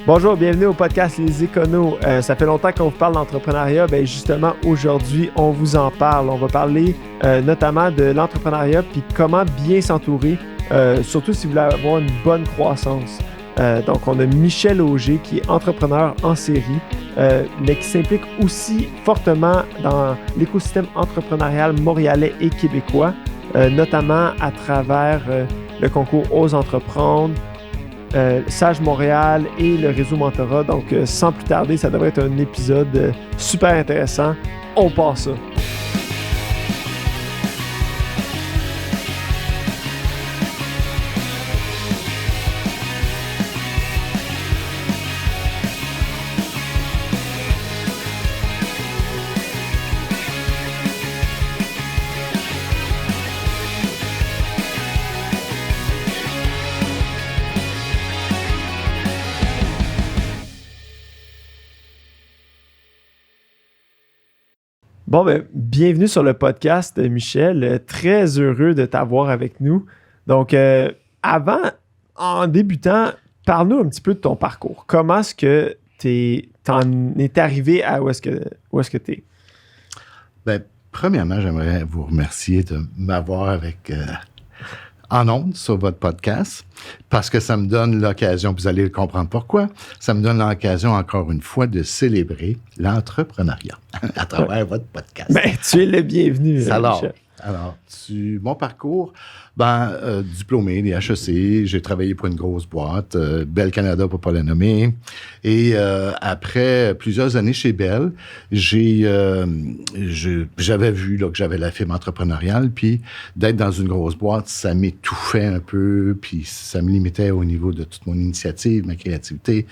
Bonjour, bienvenue au podcast Les Éconos. Ça fait longtemps qu'on vous parle d'entrepreneuriat. Bien, justement, aujourd'hui, on vous en parle. On va parler notamment de l'entrepreneuriat puis comment bien s'entourer, surtout si vous voulez avoir une bonne croissance. Donc, on a Michel Auger qui est entrepreneur en série, mais qui s'implique aussi fortement dans l'écosystème entrepreneurial montréalais et québécois, notamment à travers le concours Ose entreprendre, Sage Montréal et le réseau Mentorat. Donc, sans plus tarder, ça devrait être un épisode super intéressant. On passe ça. Bon, ben, bienvenue sur le podcast, Michel. Très heureux de t'avoir avec nous. Donc, en débutant, parle-nous un petit peu de ton parcours. Comment est-ce que t'en es arrivé à où est-ce que tu es? Bien, premièrement, j'aimerais vous remercier de m'avoir avec en ondes sur votre podcast parce que ça me donne l'occasion, vous allez comprendre pourquoi, ça me donne l'occasion encore une fois de célébrer l'entrepreneuriat à travers votre podcast. Ben, tu es le bienvenu. Alors, mon parcours, diplômé des HEC, j'ai travaillé pour une grosse boîte, Bell Canada pour ne pas la nommer, et après plusieurs années chez Bell, j'avais vu là, que j'avais la fibre entrepreneuriale, puis d'être dans une grosse boîte, ça m'étouffait un peu, puis ça me limitait au niveau de toute mon initiative, ma créativité.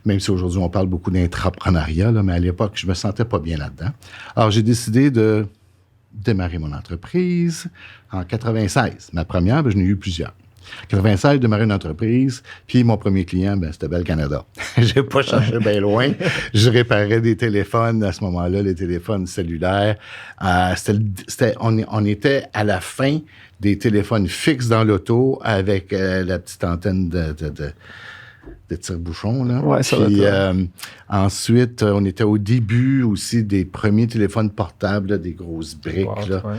Même si aujourd'hui, on parle beaucoup d'intrapreneuriat, là, mais à l'époque, je me sentais pas bien là-dedans. Alors, j'ai décidé de démarrer mon entreprise en 96. Ma première, je n'ai eu plusieurs. En 96, démarrer une entreprise, puis mon premier client, c'était Bell Canada. J'ai pas cherché bien loin. Je réparais des téléphones à ce moment-là, les téléphones cellulaires. On était à la fin des téléphones fixes dans l'auto avec la petite antenne de tire-bouchon, là. Ouais, ça puis, va être ensuite, on était au début aussi des premiers téléphones portables, là, des grosses briques, là. Ouais.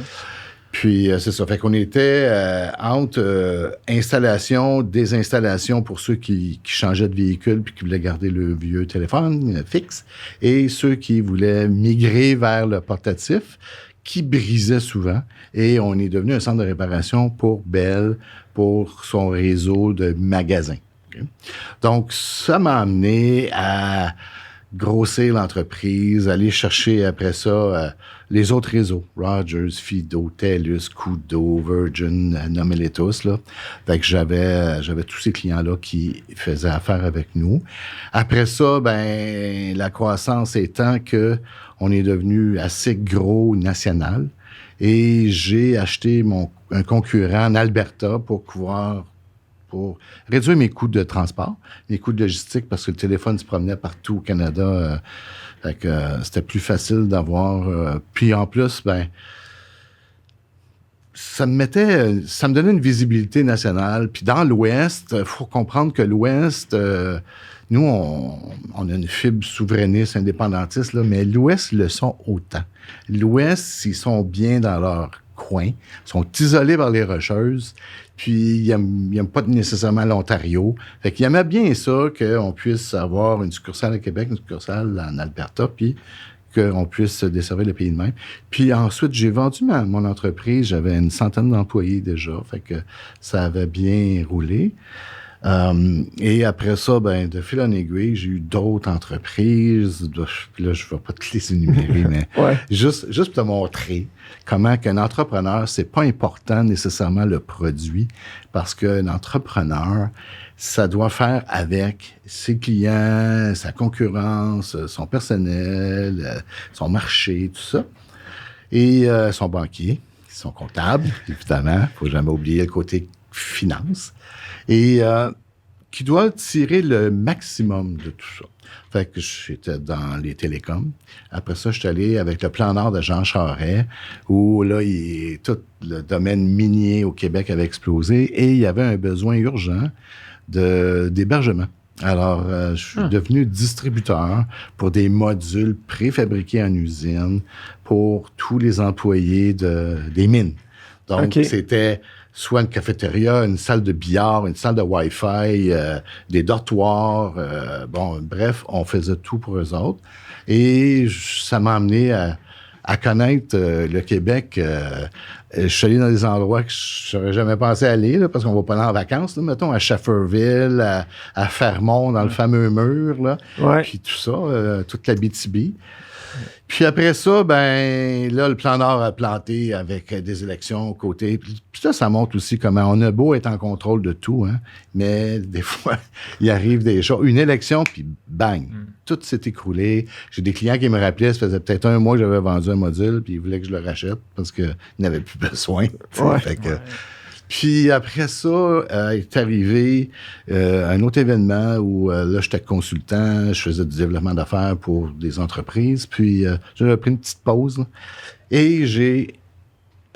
Puis, c'est ça. Fait qu'on était entre installation, désinstallation pour ceux qui changeaient de véhicule puis qui voulaient garder le vieux téléphone fixe et ceux qui voulaient migrer vers le portatif qui brisait souvent. Et on est devenu un centre de réparation pour Bell, pour son réseau de magasins. Donc, ça m'a amené à grossir l'entreprise, aller chercher après ça les autres réseaux, Rogers, Fido, TELUS, Koodo, Virgin, nommez-les tous, là. Fait que j'avais tous ces clients-là qui faisaient affaire avec nous. Après ça, la croissance étant que on est devenu assez gros national et j'ai acheté un concurrent en Alberta pour réduire mes coûts de transport, mes coûts de logistique, parce que le téléphone se promenait partout au Canada. Fait que c'était plus facile d'avoir. Puis en plus, ça me donnait une visibilité nationale. Puis dans l'Ouest, il faut comprendre que l'Ouest, nous, on a une fibre souverainiste, indépendantiste, là, mais l'Ouest le sont autant. L'Ouest, ils sont bien dans leur coin, sont isolés par les Rocheuses, puis ils n'aiment pas nécessairement l'Ontario. Fait qu'ils aimaient bien ça, qu'on puisse avoir une succursale à Québec, une succursale en Alberta, puis qu'on puisse desservir le pays de même. Puis ensuite, j'ai vendu mon entreprise, j'avais une centaine d'employés déjà, fait que ça avait bien roulé. Et après ça, de fil en aiguille, j'ai eu d'autres entreprises. Puis là, je ne vais pas te les énumérer, mais ouais. juste pour te montrer comment qu'un entrepreneur, c'est pas important nécessairement le produit, parce qu'un entrepreneur, ça doit faire avec ses clients, sa concurrence, son personnel, son marché, tout ça. Et son banquier, son comptable, évidemment. Il ne faut jamais oublier le côté finance. Et qui doit tirer le maximum de tout ça. Fait que j'étais dans les télécoms. Après ça, je suis allé avec le plan Nord de Jean Charest, où là, tout le domaine minier au Québec avait explosé et il y avait un besoin urgent d'hébergement. Alors, je suis devenu distributeur pour des modules préfabriqués en usine pour tous les employés des mines. Donc, c'était soit une cafétéria, une salle de billard, une salle de Wi-Fi, des dortoirs. Bref, on faisait tout pour eux autres. Et ça m'a amené à connaître le Québec. Je suis allé dans des endroits que je n'aurais jamais pensé aller, là, parce qu'on va pas aller en vacances, là, mettons, à Schefferville, à Fermont, dans le fameux mur, là, puis tout ça, toute la BTB. Puis après ça, là, le plan Nord a planté avec des élections aux côtés. Puis là, ça montre aussi comment on a beau être en contrôle de tout, hein, mais des fois, il arrive des choses. Une élection, puis bang, tout s'est écroulé. J'ai des clients qui me rappelaient, ça faisait peut-être un mois que j'avais vendu un module, puis ils voulaient que je le rachète parce qu'ils n'avaient plus besoin. Puis après ça, est arrivé un autre événement où là, j'étais consultant, je faisais du développement d'affaires pour des entreprises. Puis j'avais pris une petite pause là, et j'ai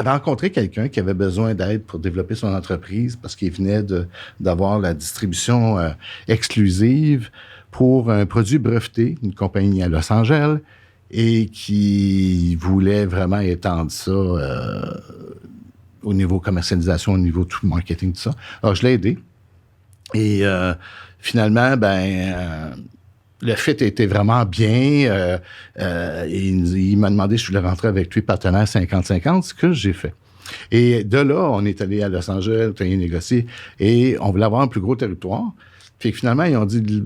rencontré quelqu'un qui avait besoin d'aide pour développer son entreprise parce qu'il venait d'avoir la distribution exclusive pour un produit breveté, une compagnie à Los Angeles, et qui voulait vraiment étendre ça au niveau commercialisation, au niveau tout marketing, tout ça. Alors, je l'ai aidé. Et finalement, le fit était vraiment bien. Il m'a demandé si je voulais rentrer avec lui partenaire 50-50, ce que j'ai fait. Et de là, on est allé à Los Angeles, on a négocié, et on voulait avoir un plus gros territoire. Puis finalement, ils ont dit,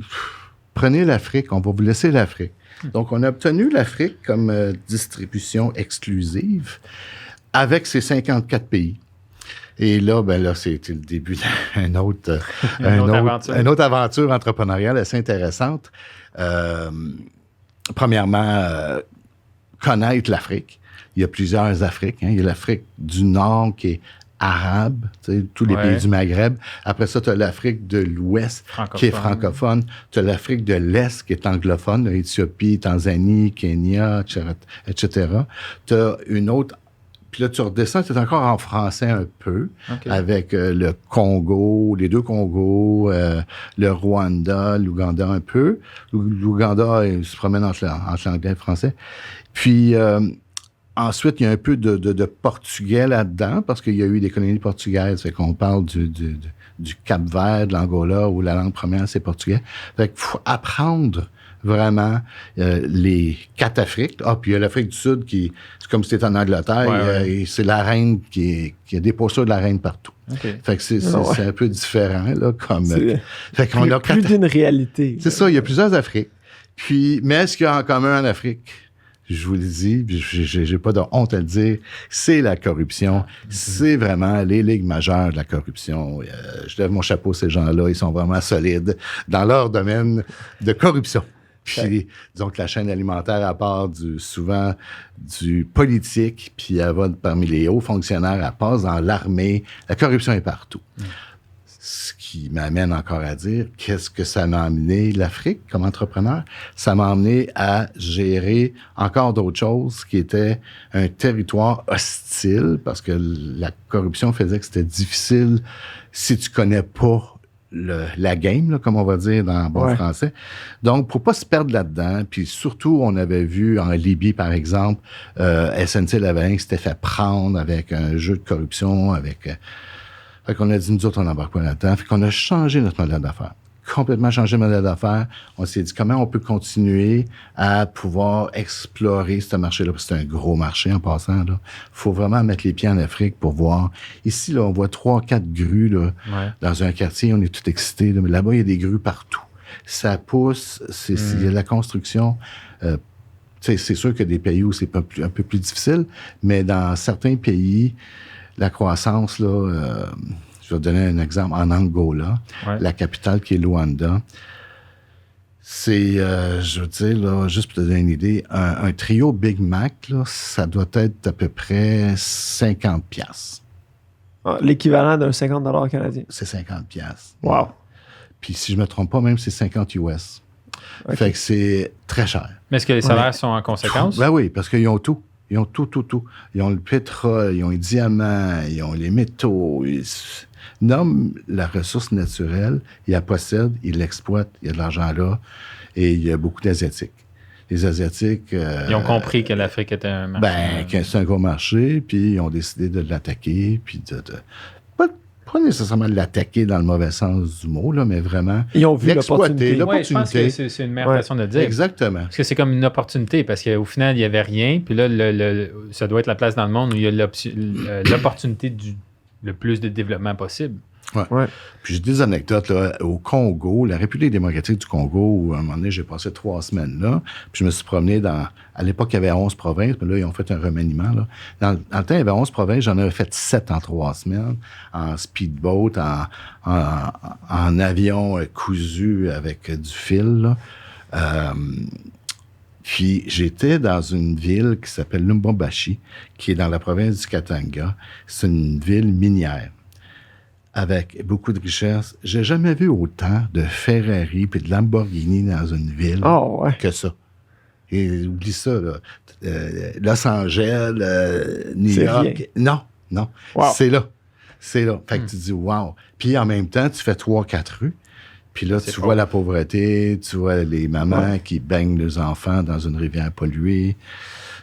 prenez l'Afrique, on va vous laisser l'Afrique. Donc, on a obtenu l'Afrique comme distribution exclusive avec ces 54 pays. Et là, c'était le début d'une autre aventure entrepreneuriale assez intéressante. Premièrement, connaître l'Afrique. Il y a plusieurs Afriques. Hein. Il y a l'Afrique du Nord qui est arabe, tous les pays du Maghreb. Après ça, tu as l'Afrique de l'Ouest qui est francophone. Tu as l'Afrique de l'Est qui est anglophone, Éthiopie, Tanzanie, Kenya, etc. Tu as une autre. Puis là, tu redescends, tu es encore en français un peu, avec le Congo, les deux Congos, le Rwanda, l'Ouganda un peu. L'Ouganda, il se promène entre l'anglais et le français. Puis ensuite, il y a un peu de portugais là-dedans, parce qu'il y a eu des colonies portugaises. Fait qu'on parle du Cap-Vert, de l'Angola, où la langue première, c'est portugais. Fait qu'il faut apprendre vraiment les 4 Afriques. Puis il y a l'Afrique du Sud qui, c'est comme si c'était en Angleterre, et c'est la reine qui a des postures de la reine partout. Fait que c'est un peu différent, là, comme... Fait qu'on a plus d'une réalité. C'est ça, il y a plusieurs Afriques. Puis, mais ce qu'il y a en commun en Afrique, je vous le dis, puis j'ai pas de honte à le dire, c'est la corruption. C'est vraiment les ligues majeures de la corruption. Je lève mon chapeau à ces gens-là, ils sont vraiment solides dans leur domaine de corruption. Puis, disons que la chaîne alimentaire, à part souvent du politique, puis elle va parmi les hauts fonctionnaires, elle passe dans l'armée. La corruption est partout. Ce qui m'amène encore à dire, qu'est-ce que ça m'a amené, l'Afrique, comme entrepreneur? Ça m'a amené à gérer encore d'autres choses qui étaient un territoire hostile, parce que la corruption faisait que c'était difficile si tu connais pas la game, là, comme on va dire dans bon français. Donc, pour pas se perdre là-dedans, puis surtout, on avait vu en Libye, par exemple, SNC-Lavalin qui s'était fait prendre avec un jeu de corruption, fait qu'on a dit, nous autres, on n'embarque pas là-dedans. Fait qu'on a changé notre modèle d'affaires. Complètement changé le modèle d'affaires. On s'est dit, comment on peut continuer à pouvoir explorer ce marché-là? Parce que c'est un gros marché en passant, là. Faut vraiment mettre les pieds en Afrique pour voir. Ici, là, on voit 3-4 grues, là, dans un quartier. On est tout excités, là. Mais là-bas, il y a des grues partout. Ça pousse. Il y a de la construction. C'est sûr qu'il y a des pays où c'est un peu plus difficile, mais dans certains pays, la croissance, là, je vais donner un exemple, en Angola, la capitale qui est Luanda, c'est, je veux dire, là, juste pour te donner une idée, un trio Big Mac, là, ça doit être à peu près 50 $. L'équivalent d'un 50 $ canadien. C'est 50 $. Wow. Puis si je me trompe pas, même c'est 50 US. Fait que c'est très cher. Mais est-ce que les salaires sont en conséquence? Ben oui, parce qu'ils ont tout. Ils ont tout. Ils ont le pétrole, ils ont les diamants, ils ont les métaux. nomme la ressource naturelle, il la possède, il l'exploite, il y a de l'argent là, et il y a beaucoup d'Asiatiques. Les Asiatiques... Ils ont compris que l'Afrique était un marché. Que c'est un gros marché, puis ils ont décidé de l'attaquer, puis pas nécessairement de l'attaquer dans le mauvais sens du mot, là, mais vraiment ils ont vu l'exploiter. Ouais, je pense que c'est une meilleure façon de dire. Exactement. Parce que c'est comme une opportunité, parce qu'au final, il n'y avait rien, puis là, ça doit être la place dans le monde où il y a l'opportunité le plus de développement possible. Ouais. Puis j'ai des anecdotes là, au Congo, la République démocratique du Congo, où à un moment donné, j'ai passé 3 semaines là. Puis je me suis promené à l'époque, il y avait 11 provinces, mais là, ils ont fait un remaniement. Là. Dans le temps, il y avait 11 provinces, j'en avais fait 7 en 3 semaines, en speedboat, en avion cousu avec du fil. Là. Puis j'étais dans une ville qui s'appelle Lubumbashi, qui est dans la province du Katanga. C'est une ville minière, avec beaucoup de richesses. J'ai jamais vu autant de Ferrari puis de Lamborghini dans une ville que ça. Et oublie ça, là. Los Angeles, New York. Non. Wow. C'est là. Fait que tu dis, wow. Puis en même temps, tu fais 3-4 rues. Puis là, tu vois la pauvreté, tu vois les mamans qui baignent leurs enfants dans une rivière polluée.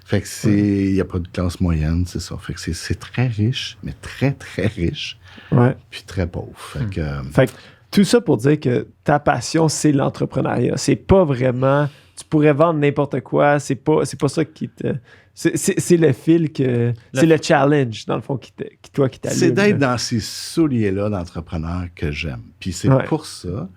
Fait que il n'y a pas de classe moyenne, c'est ça. Fait que c'est très riche, mais très, très riche. Ouais. Puis très pauvre. Fait que tout ça pour dire que ta passion, c'est l'entrepreneuriat. C'est pas vraiment... Tu pourrais vendre n'importe quoi. C'est pas ça qui te... C'est le fil que... C'est le challenge, dans le fond, qui t'allume. C'est d'être dans ces souliers-là d'entrepreneur que j'aime. Puis c'est pour ça...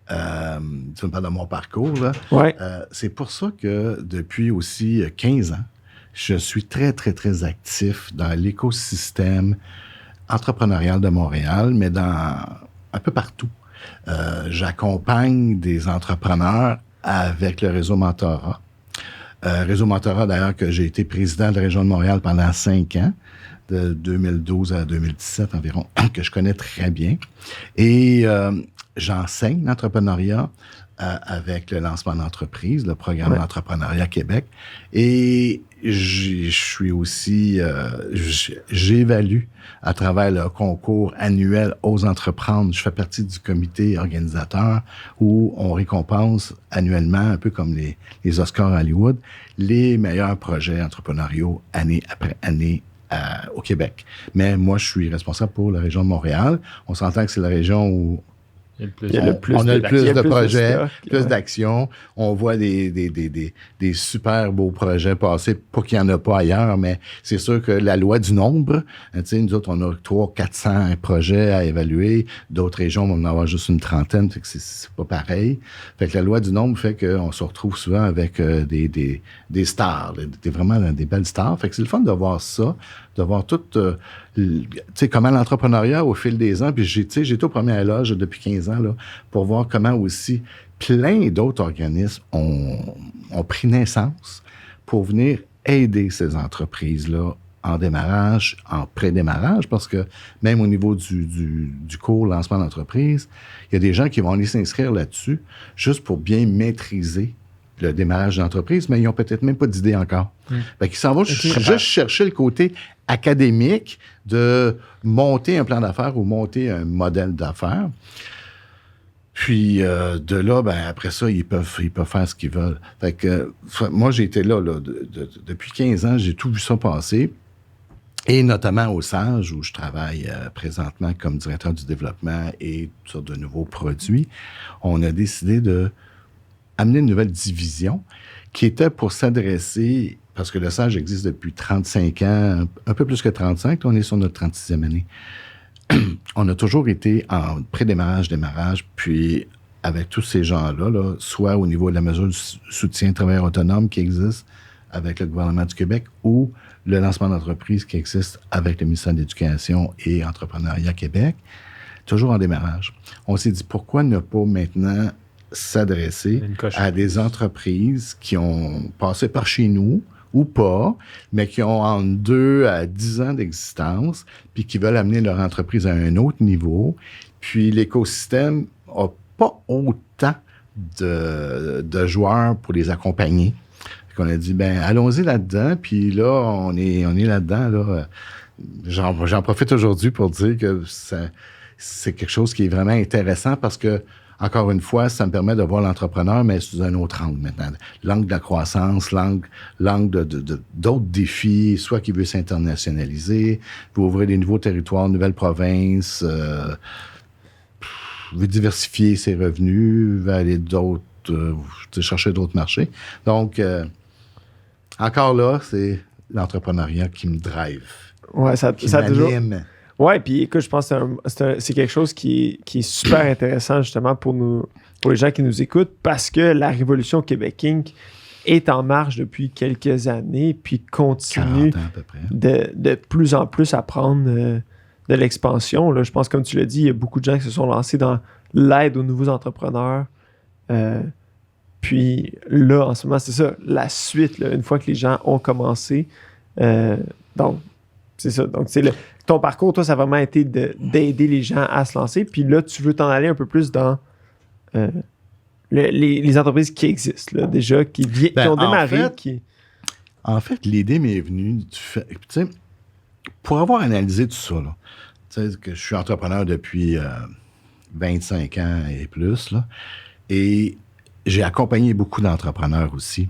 tu me parles de mon parcours, là. Ouais. C'est pour ça que depuis aussi 15 ans, je suis très, très, très actif dans l'écosystème entrepreneurial de Montréal, mais un peu partout. J'accompagne des entrepreneurs avec le réseau Mentorat. Réseau Mentorat, d'ailleurs, que j'ai été président de la région de Montréal pendant 5 ans, de 2012 à 2017 environ, que je connais très bien. Et j'enseigne l'entrepreneuriat avec le lancement d'entreprise, le programme d'entrepreneuriat Québec. Et je suis aussi... j'évalue à travers le concours annuel aux entreprendre. Je fais partie du comité organisateur où on récompense annuellement, un peu comme les Oscars Hollywood, les meilleurs projets entrepreneuriaux année après année au Québec. Mais moi, je suis responsable pour la région de Montréal. On s'entend que c'est la région où on a le plus de projets, plus d'actions. On voit des super beaux projets passer. Pas qu'il n'y en a pas ailleurs, mais c'est sûr que la loi du nombre, tu sais, nous autres, on a 300-400 projets à évaluer. D'autres régions vont en avoir juste une trentaine, fait que c'est pas pareil. Fait que la loi du nombre fait qu'on se retrouve souvent avec des stars, vraiment des belles stars. Fait que c'est le fun de voir ça, de voir tout, tu sais, comment l'entrepreneuriat au fil des ans, puis j'étais au premier éloge depuis 15 ans, là, pour voir comment aussi plein d'autres organismes ont pris naissance pour venir aider ces entreprises-là en démarrage, en pré-démarrage, parce que même au niveau du cours lancement d'entreprise, il y a des gens qui vont aller s'inscrire là-dessus juste pour bien maîtriser le démarrage d'entreprise, mais ils n'ont peut-être même pas d'idée encore. Fait qu'ils s'en vont juste chercher le côté académique de monter un plan d'affaires ou monter un modèle d'affaires. Puis de là, après ça, ils peuvent faire ce qu'ils veulent. Fait que moi, j'ai été là depuis 15 ans, j'ai tout vu ça passer. Et notamment au SAGE, où je travaille présentement comme directeur du développement et sur de nouveaux produits, on a décidé de amener une nouvelle division qui était pour s'adresser, parce que le SAGE existe depuis 35 ans, un peu plus que 35, on est sur notre 36e année. On a toujours été en pré-démarrage, démarrage, puis avec tous ces gens-là, là, soit au niveau de la mesure du soutien travailleur autonome qui existe avec le gouvernement du Québec ou le lancement d'entreprise qui existe avec le ministère de l'Éducation et Entrepreneuriat Québec, toujours en démarrage. On s'est dit, pourquoi ne pas maintenant s'adresser à des entreprises qui ont passé par chez nous ou pas, mais qui ont entre 2 à 10 ans d'existence, puis qui veulent amener leur entreprise à un autre niveau. Puis l'écosystème n'a pas autant de joueurs pour les accompagner. On a dit, allons-y là-dedans, puis là, on est là-dedans, là, j'en profite aujourd'hui pour dire que c'est quelque chose qui est vraiment intéressant parce que, encore une fois, ça me permet de voir l'entrepreneur, mais sous un autre angle maintenant. L'angle de la croissance, l'angle d'autres défis, soit qui veut s'internationaliser, veut ouvrir des nouveaux territoires, nouvelles provinces, veut diversifier ses revenus, veut aller chercher d'autres marchés. Donc, encore là, c'est l'entrepreneuriat qui me drive. Ouais, ça toujours. Ouais, puis écoute, je pense que c'est quelque chose qui est super intéressant justement pour les gens qui nous écoutent parce que la révolution Québec Inc. est en marche depuis quelques années puis continue 40 ans à peu près. de plus en plus à prendre de l'expansion. Là. Je pense, comme tu l'as dit, il y a beaucoup de gens qui se sont lancés dans l'aide aux nouveaux entrepreneurs. Puis là, en ce moment, c'est ça, la suite, là, une fois que les gens ont commencé. Donc, c'est ça. Donc, ton parcours, toi, ça a vraiment été d'aider les gens à se lancer. Puis là, tu veux t'en aller un peu plus dans les entreprises qui existent, là, déjà, qui ont démarré. En fait, l'idée m'est venue du fait, tu sais, pour avoir analysé tout ça, là, tu sais, que je suis entrepreneur depuis 25 ans et plus, là, et j'ai accompagné beaucoup d'entrepreneurs aussi.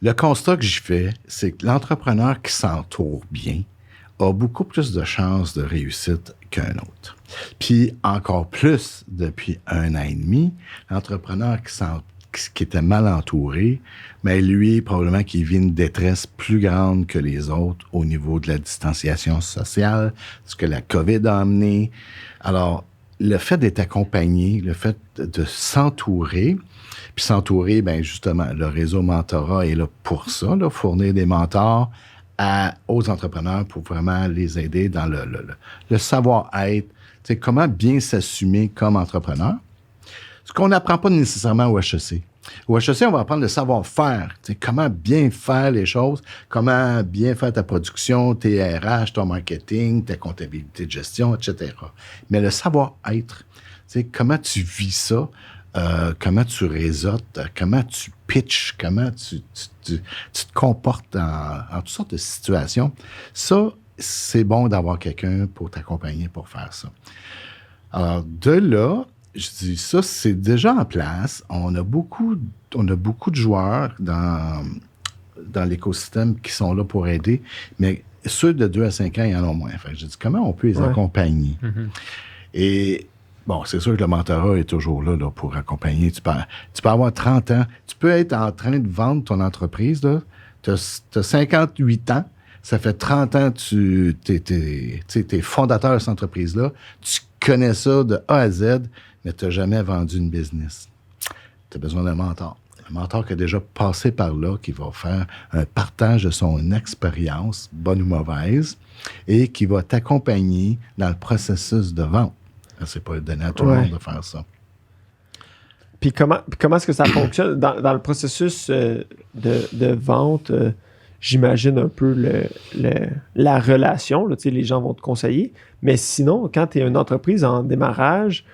Le constat que j'y fais, c'est que l'entrepreneur qui s'entoure bien a beaucoup plus de chances de réussite qu'un autre. Puis encore plus, depuis 1 an et demi, l'entrepreneur qui était mal entouré, mais lui, probablement qu'il vit une détresse plus grande que les autres au niveau de la distanciation sociale, ce que la COVID a amené. Alors, le fait d'être accompagné, le fait de s'entourer, puis s'entourer, bien justement, le réseau mentorat est là pour ça, là, fournir des mentors aux entrepreneurs pour vraiment les aider dans le savoir-être, tu sais, comment bien s'assumer comme entrepreneur. Ce qu'on n'apprend pas nécessairement au HEC. Au HEC, on va apprendre le savoir-faire, tu sais, comment bien faire les choses, comment bien faire ta production, tes RH, ton marketing, ta comptabilité de gestion, etc. Mais le savoir-être, tu sais, comment tu vis ça, comment tu réseautes, comment tu pitches, comment tu te comportes en toutes sortes de situations. Ça, c'est bon d'avoir quelqu'un pour t'accompagner pour faire ça. Alors, de là, je dis ça, c'est déjà en place. On a beaucoup de joueurs dans l'écosystème qui sont là pour aider, mais ceux de 2 à 5 ans, il y en a moins. Fait que je dis, comment on peut les accompagner? Mm-hmm. Et bon, c'est sûr que le mentorat est toujours là pour accompagner. Tu peux avoir 30 ans. Tu peux être en train de vendre ton entreprise. Tu as 58 ans. Ça fait 30 ans que tu es fondateur de cette entreprise-là. Tu connais ça de A à Z, mais tu n'as jamais vendu une business. Tu as besoin d'un mentor. Un mentor qui a déjà passé par là, qui va faire un partage de son expérience, bonne ou mauvaise, et qui va t'accompagner dans le processus de vente. C'est pas donné à tout le monde de faire ça. Puis comment est-ce que ça fonctionne? Dans le processus de vente, j'imagine un peu la relation. Là, les gens vont te conseiller. Mais sinon, quand tu es une entreprise en démarrage,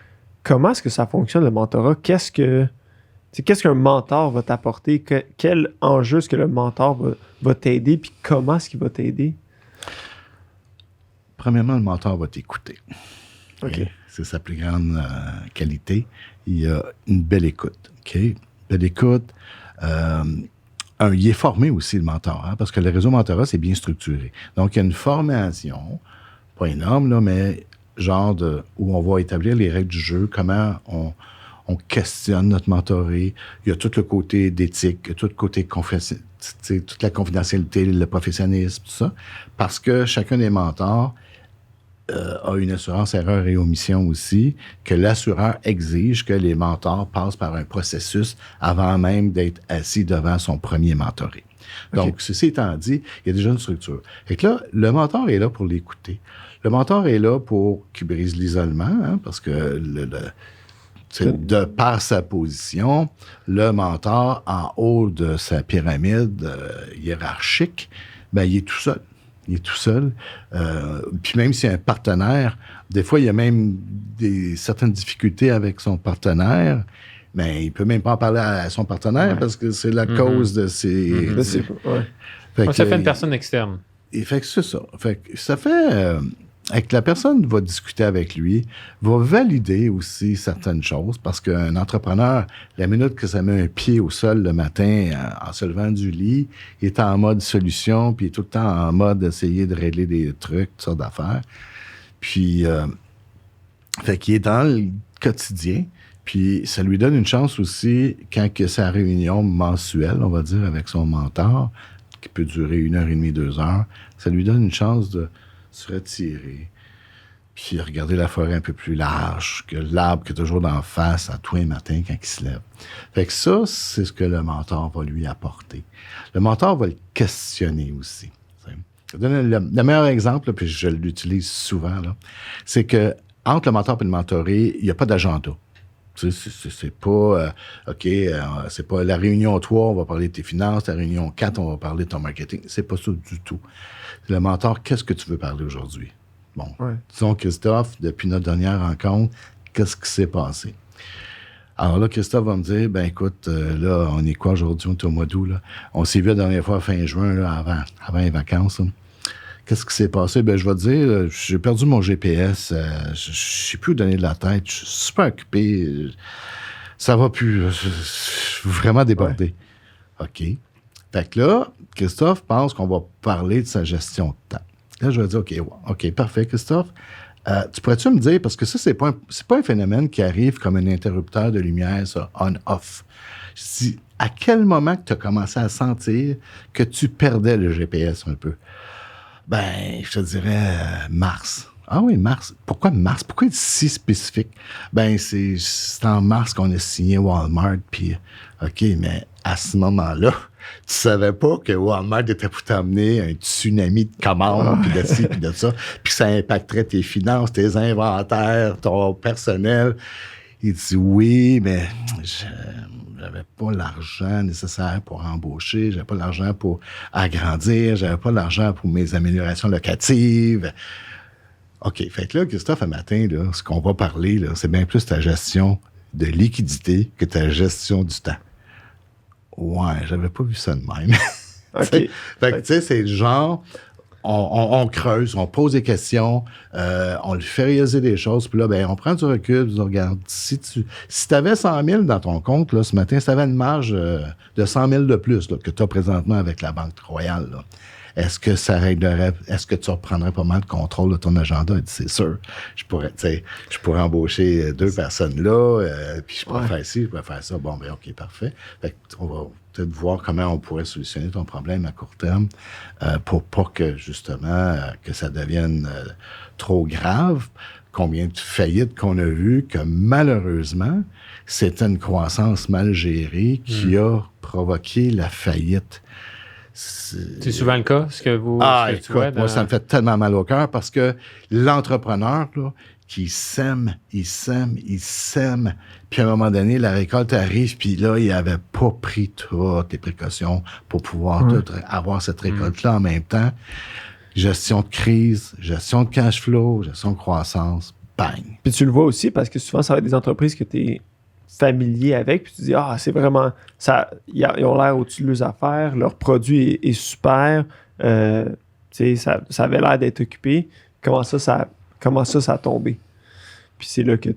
comment est-ce que ça fonctionne, le mentorat? Qu'est-ce qu'un mentor va t'apporter? Quel enjeu est-ce que le mentor va t'aider? Puis comment est-ce qu'il va t'aider? Premièrement, le mentor va t'écouter. OK. C'est sa plus grande qualité. Il a une belle écoute. OK? Belle écoute. Il est formé aussi, le mentor, hein, parce que le réseau mentorat, c'est bien structuré. Donc, il y a une formation, pas énorme, là, mais genre où on va établir les règles du jeu, comment on questionne notre mentoré. Il y a tout le côté d'éthique, tout le côté toute la confidentialité, le professionnalisme, tout ça. Parce que chacun des mentors a une assurance erreur et omission aussi, que l'assureur exige que les mentors passent par un processus avant même d'être assis devant son premier mentoré. Donc, ceci étant dit, il y a déjà une structure. Et que là, le mentor est là pour l'écouter. Le mentor est là pour qu'il brise l'isolement, hein, parce que de par sa position, le mentor, en haut de sa pyramide hiérarchique, ben, il est tout seul. Il est tout seul. Puis même s'il y a un partenaire, des fois, il y a même certaines difficultés avec son partenaire, mais il ne peut même pas en parler à son partenaire parce que c'est la cause de ses... Ça fait une personne externe. Et fait que c'est ça. Fait que ça fait... que la personne va discuter avec lui, va valider aussi certaines choses, parce qu'un entrepreneur, la minute que ça met un pied au sol le matin en se levant du lit, il est en mode solution, puis il est tout le temps en mode essayer de régler des trucs, toutes sortes d'affaires. Puis, fait qu'il est dans le quotidien, puis ça lui donne une chance aussi, quand il y a sa réunion mensuelle, on va dire, avec son mentor, qui peut durer 1h30, 2 heures, ça lui donne une chance de se retirer, puis regarder la forêt un peu plus large que l'arbre qui est toujours d'en face à tous les matins quand il se lève. Fait que ça, c'est ce que le mentor va lui apporter. Le mentor va le questionner aussi. Je vais donner le meilleur exemple, là, puis je l'utilise souvent, là, c'est que entre le mentor et le mentoré, il n'y a pas d'agenda. C'est pas, OK, c'est pas la réunion 3, on va parler de tes finances, la réunion 4, on va parler de ton marketing. C'est pas ça du tout. Le mentor, qu'est-ce que tu veux parler aujourd'hui? Bon, disons, Christophe, depuis notre dernière rencontre, qu'est-ce qui s'est passé? Alors là, Christophe va me dire, ben écoute, là, on est quoi aujourd'hui? On est au mois d'août, là. On s'est vu la dernière fois fin juin, là, avant les vacances, là. Qu'est-ce qui s'est passé? Ben, je vais te dire, j'ai perdu mon GPS. Je ne sais plus où donner de la tête. Je suis super occupé. Ça va plus. Je suis vraiment débordé. Ouais. OK. Fait que là, Christophe pense qu'on va parler de sa gestion de temps. Là, je vais dire, OK, parfait, Christophe. Tu pourrais-tu me dire, parce que ça, c'est pas un phénomène qui arrive comme un interrupteur de lumière, ça, on-off. Je dis, à quel moment que tu as commencé à sentir que tu perdais le GPS un peu? Ben, je te dirais mars. Ah oui, mars. Pourquoi mars? Pourquoi être si spécifique? Ben, c'est en mars qu'on a signé Walmart, puis OK, mais à ce moment-là, tu savais pas que Walmart était pour t'amener un tsunami de commandes, puis de ci, puis de ça, puis ça impacterait tes finances, tes inventaires, ton personnel. Il dit oui, mais j'avais pas l'argent nécessaire pour embaucher, j'avais pas l'argent pour agrandir, j'avais pas l'argent pour mes améliorations locatives. OK, fait que là, Christophe, un matin, là, ce qu'on va parler, là, c'est bien plus ta gestion de liquidité que ta gestion du temps. Ouais, j'avais pas vu ça de même. OK. Fait que, tu sais, c'est le genre... On creuse, on pose des questions, on lui fait réaliser des choses, puis là, ben, on prend du recul, puis on regarde. Si tu avais 100 000 dans ton compte, là, ce matin, si tu avais une marge de 100 000 de plus là, que tu as présentement avec la Banque Royale, là, est-ce que ça réglerait, est-ce que tu reprendrais pas mal de contrôle de ton agenda? Il dit, c'est sûr. Je pourrais embaucher 2 personnes là, puis je pourrais faire ci, je pourrais faire ça. Bon, ben OK, parfait. Fait qu'on va peut-être voir comment on pourrait solutionner ton problème à court terme pour pas que, justement, que ça devienne trop grave. Combien de faillites qu'on a vues que, malheureusement, c'était une croissance mal gérée qui a provoqué la faillite. C'est souvent le cas, ce que tu vois moi, ça me fait tellement mal au cœur parce que l'entrepreneur, là, qui sème, il sème, puis à un moment donné, la récolte arrive, puis là, il n'avait pas pris toutes les précautions pour pouvoir avoir cette récolte-là en même temps. Gestion de crise, gestion de cash flow, gestion de croissance, bang! Puis tu le vois aussi parce que souvent, ça va être des entreprises que tu es familier avec, puis tu dis, c'est vraiment... Ils ont l'air au-dessus de leurs affaires, leur produit est super, ça avait l'air d'être occupé. Comment ça a tombé? Puis c'est là que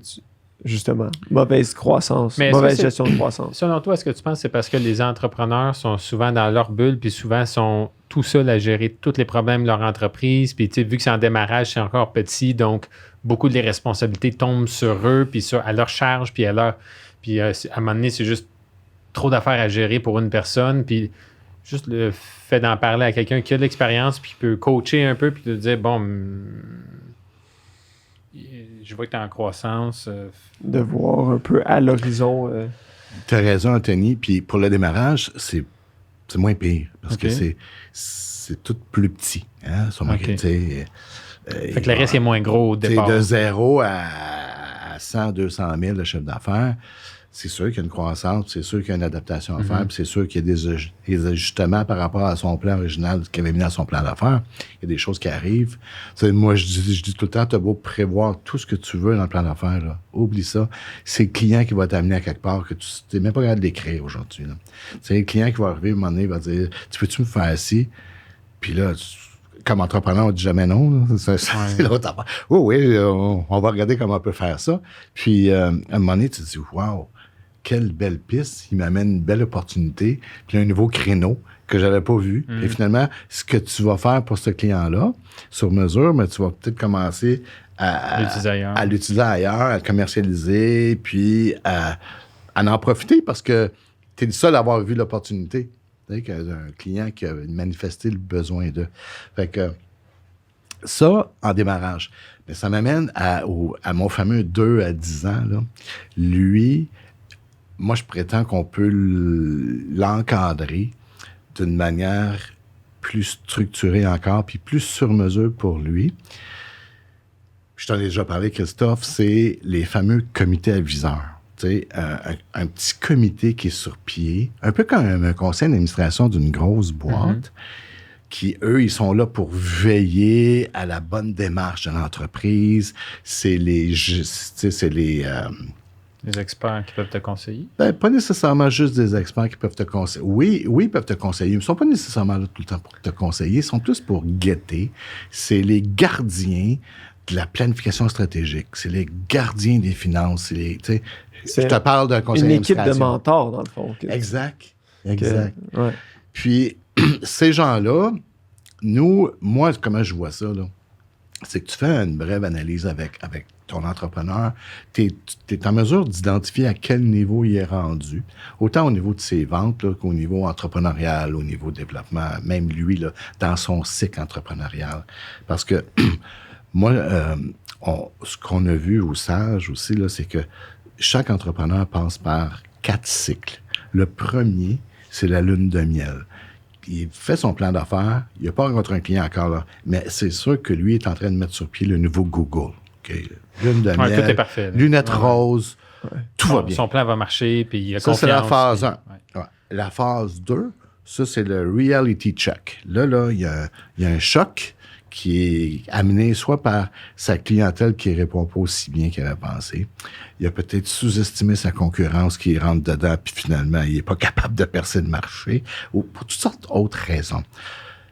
justement, mauvaise croissance, mauvaise gestion de croissance. Selon toi, est-ce que tu penses que c'est parce que les entrepreneurs sont souvent dans leur bulle, puis souvent sont tout seuls à gérer tous les problèmes de leur entreprise, puis vu que c'est en démarrage, c'est encore petit, donc beaucoup de les responsabilités tombent sur eux, puis à leur charge, puis à un moment donné, c'est juste trop d'affaires à gérer pour une personne, puis juste le fait d'en parler à quelqu'un qui a de l'expérience, puis qui peut coacher un peu, puis de dire, bon, je vois que tu es en croissance. De voir un peu à l'horizon. Tu as raison, Anthony, puis pour le démarrage, c'est moins pire, parce que c'est tout plus petit. Hein, fait que le risque est moins gros au départ. De 0 à 100, 200 000 de chiffre d'affaires, c'est sûr qu'il y a une croissance, c'est sûr qu'il y a une adaptation à faire, puis c'est sûr qu'il y a des ajustements par rapport à son plan original qu'il avait mis dans son plan d'affaires. Il y a des choses qui arrivent. Moi, je dis tout le temps, tu as beau prévoir tout ce que tu veux dans le plan d'affaires, là. Oublie ça. C'est le client qui va t'amener à quelque part que tu n'es même pas capable d'écrire aujourd'hui. C'est le client qui va arriver, à un moment donné, il va dire, tu peux-tu me faire ci? Puis là, comme entrepreneur, on dit jamais non. C'est l'autre affaire. Oui, on va regarder comment on peut faire ça. Puis, à un moment donné, tu te dis, wow, quelle belle piste. Il m'amène une belle opportunité. Puis, un nouveau créneau que j'avais pas vu. Et finalement, ce que tu vas faire pour ce client-là, sur mesure, mais tu vas peut-être commencer à l'utiliser ailleurs, à le commercialiser, puis à en profiter parce que tu es le seul à avoir vu l'opportunité. Tu sais, qu'un client qui a manifesté le besoin d'eux. Fait que ça, en démarrage. Mais ça m'amène à mon fameux 2 à 10 ans. Là. Lui, moi, je prétends qu'on peut l'encadrer d'une manière plus structurée encore, puis plus sur mesure pour lui. Je t'en ai déjà parlé, Christophe, c'est les fameux comités aviseurs. Tu sais, un petit comité qui est sur pied, un peu comme un conseil d'administration d'une grosse boîte, qui, eux, ils sont là pour veiller à la bonne démarche de l'entreprise. C'est les experts qui peuvent te conseiller? Ben, pas nécessairement juste des experts qui peuvent te conseiller. Oui, ils peuvent te conseiller. Ils ne sont pas nécessairement là tout le temps pour te conseiller. Ils sont plus pour guetter. C'est les gardiens de la planification stratégique. C'est les gardiens des finances. Je te parle d'un conseil d'administration. Une équipe de mentors, dans le fond. Exact. Ouais. Puis, ces gens-là, moi, comment je vois ça, là, c'est que tu fais une brève analyse avec ton entrepreneur. Tu es en mesure d'identifier à quel niveau il est rendu, autant au niveau de ses ventes là, qu'au niveau entrepreneurial, au niveau développement, même lui, là, dans son cycle entrepreneurial. Parce que, moi, ce qu'on a vu au SAGE aussi, là, c'est que chaque entrepreneur passe par 4 cycles. Le premier, c'est la lune de miel. Il fait son plan d'affaires, il n'a pas rencontré un client encore là, mais c'est sûr que lui est en train de mettre sur pied le nouveau Google. Okay? Lune de miel, tout est parfait, lunettes roses, tout va bien. Son plan va marcher, puis il a ça, confiance. C'est la phase 1. Ouais. La phase 2, ça, c'est le reality check. Là, il y a un choc qui est amené soit par sa clientèle qui ne répond pas aussi bien qu'elle a pensé. Il a peut-être sous-estimé sa concurrence qui rentre dedans, puis finalement, il n'est pas capable de percer le marché, ou pour toutes sortes d'autres raisons.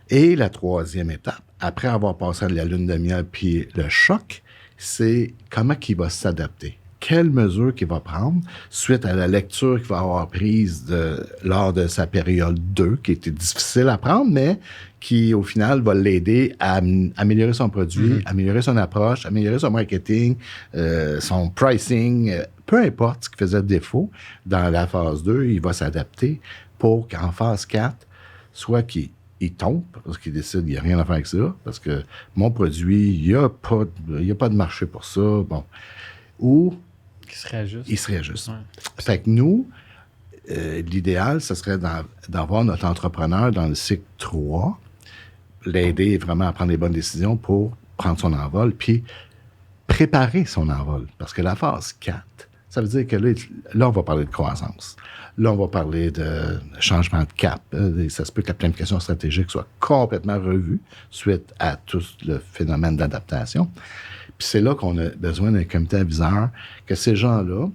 Et la troisième étape, après avoir passé la lune de miel puis le choc, c'est comment il va s'adapter. Quelles mesures qu'il va prendre suite à la lecture qu'il va avoir prise lors de sa période 2, qui était difficile à prendre, mais qui, au final, va l'aider à améliorer son produit, améliorer son approche, améliorer son marketing, son pricing, peu importe ce qui faisait défaut. Dans la phase 2, il va s'adapter pour qu'en phase 4, soit qu'il tombe, parce qu'il décide qu'il n'y a rien à faire avec ça, parce que mon produit, il n'y a pas de marché pour ça, bon. Ou il se réajuste. Ouais. Fait que nous, l'idéal, ce serait d'avoir notre entrepreneur dans le cycle 3, l'aider vraiment à prendre les bonnes décisions pour prendre son envol, puis préparer son envol. Parce que la phase 4, ça veut dire que là, on va parler de croissance. Là, on va parler de changement de cap. Ça se peut que la planification stratégique soit complètement revue suite à tout le phénomène d'adaptation. Puis c'est là qu'on a besoin d'un comité aviseur, que ces gens-là,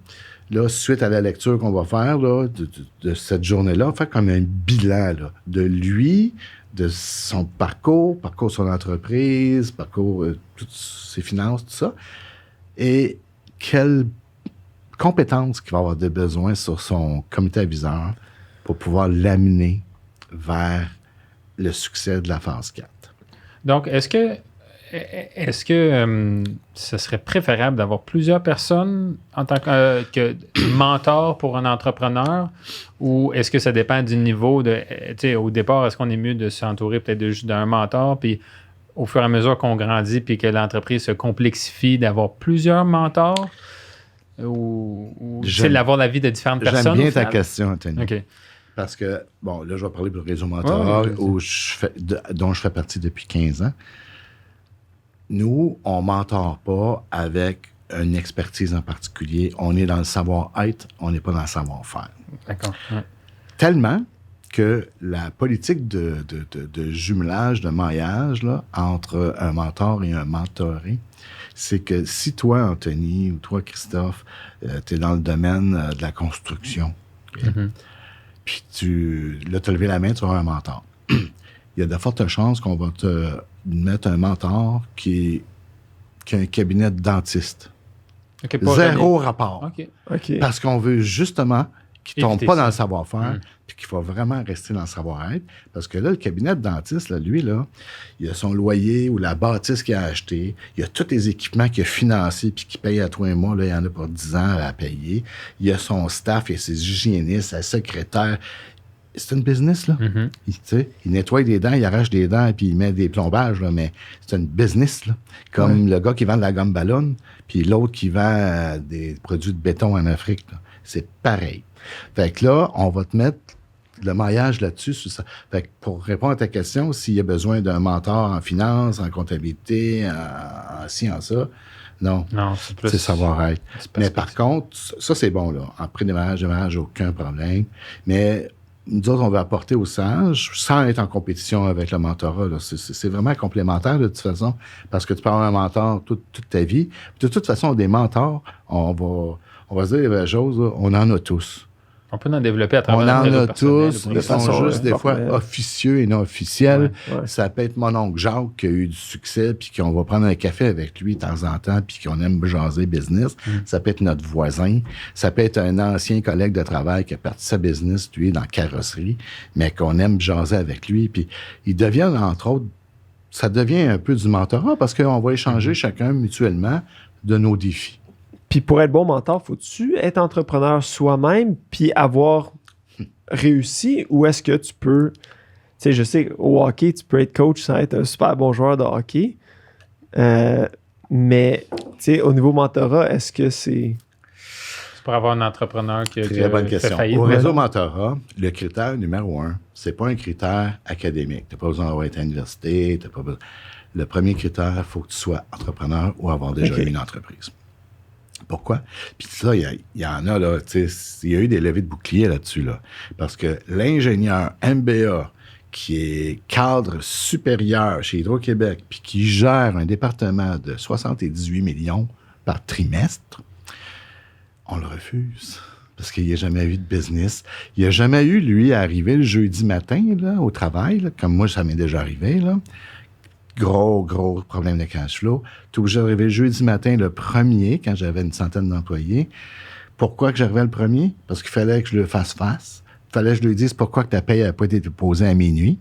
là, suite à la lecture qu'on va faire là, de cette journée-là, on va faire comme un bilan là, de lui, de son parcours de son entreprise, toutes ses finances, tout ça, et quelles compétences qu'il va avoir de besoin sur son comité aviseur pour pouvoir l'amener vers le succès de la phase 4. Donc, est-ce que ce serait préférable d'avoir plusieurs personnes en tant que mentor pour un entrepreneur, ou est-ce que ça dépend du niveau de... Tu sais, au départ, est-ce qu'on est mieux de s'entourer peut-être juste d'un mentor, puis au fur et à mesure qu'on grandit puis que l'entreprise se complexifie, d'avoir plusieurs mentors, ou c'est d'avoir l'avis de différentes personnes? J'aime bien ta question, Anthony. OK. Parce que, bon, là, je vais parler pour le réseau mentorat, dont je fais partie depuis 15 ans. Nous, on ne mentore pas avec une expertise en particulier. On est dans le savoir-être, on n'est pas dans le savoir-faire. D'accord. Ouais. Tellement que la politique de jumelage, de maillage là, entre un mentor et un mentoré, c'est que si toi, Anthony, ou toi, Christophe, tu es dans le domaine de la construction, okay? Puis tu as levé la main, tu vas avoir un mentor. il y a de fortes chances qu'on va te mettre un mentor qui a un cabinet de dentiste. OK, Zéro rapport. OK. Parce qu'on veut justement qu'il ne tombe pas dans le savoir-faire, Mm. puis qu'il faut vraiment rester dans le savoir-être. Parce que là, le cabinet de dentiste, là, lui, là, il a son loyer ou la bâtisse qu'il a acheté, il a tous les équipements qu'il a financés puis qu'il paye à toi et moi, là, il y en a pour 10 ans à payer. Il a son staff, il a ses hygiénistes, sa secrétaire. C'est une business, là. Mhm. Il nettoie des dents, il arrache des dents, puis il met des plombages, là, mais c'est une business, là. Comme le gars qui vend de la gomme ballon, puis l'autre qui vend des produits de béton en Afrique, là. C'est pareil. Fait que là, on va te mettre le maillage là-dessus. Sur ça. Fait que pour répondre à ta question, s'il y a besoin d'un mentor en finance, en comptabilité, en ci, en ça, non. Non, c'est plus... C'est savoir-être. Mais par spécifique. contre, ça, c'est bon, là. En pré-démarrage, aucun problème. Mais nous autres, on va apporter aux sages sans être en compétition avec le mentorat. Là. C'est vraiment complémentaire, de toute façon, parce que tu peux avoir un mentor toute ta vie. Puis de toute façon, des mentors, on va se dire la chose, là, on en a tous. On peut en développer à On travers en le réseau a personnel, tous, le ils sont façon, juste des fois formelle. officieux et non officiels. Ouais. Ça peut être mon oncle Jacques qui a eu du succès, puis qu'on va prendre un café avec lui de temps en temps, puis qu'on aime jaser business. Ça peut être notre voisin. Ça peut être un ancien collègue de travail qui a parti sa business, lui, dans la carrosserie, mais qu'on aime jaser avec lui. Puis il devient, entre autres, ça devient un peu du mentorat parce qu'on va échanger chacun mutuellement de nos défis. Puis pour être bon mentor, faut-tu être entrepreneur soi-même puis avoir réussi ou est-ce que tu peux... Tu sais, je sais, au hockey, tu peux être coach sans être un super bon joueur de hockey. Mais, tu sais, au niveau mentorat, est-ce que c'est... C'est pour avoir un entrepreneur qui a Très bonne fait question. faillite. Au réseau mentorat, le critère numéro 1, c'est pas un critère académique. Tu n'as pas besoin d'avoir été à l'université. Le premier critère, il faut que tu sois entrepreneur ou avoir déjà eu une entreprise. Pourquoi? Puis ça, il y en a, là, tu sais, il y a eu des levées de boucliers là-dessus, là. Parce que l'ingénieur MBA qui est cadre supérieur chez Hydro-Québec puis qui gère un département de 78 millions par trimestre, on le refuse. Parce qu'il n'y a jamais eu de business. Il n'a jamais eu, lui, à arriver le jeudi matin, là, au travail, là, comme moi, ça m'est déjà arrivé, là. Gros problème de cash flow. Tu es obligé d'arriver le jeudi matin, le 1er, quand j'avais une centaine d'employés. Pourquoi que j'arrivais le 1er? Parce qu'il fallait que je le fasse face. Il fallait que je lui dise pourquoi que ta paye n'a pas été déposée à minuit.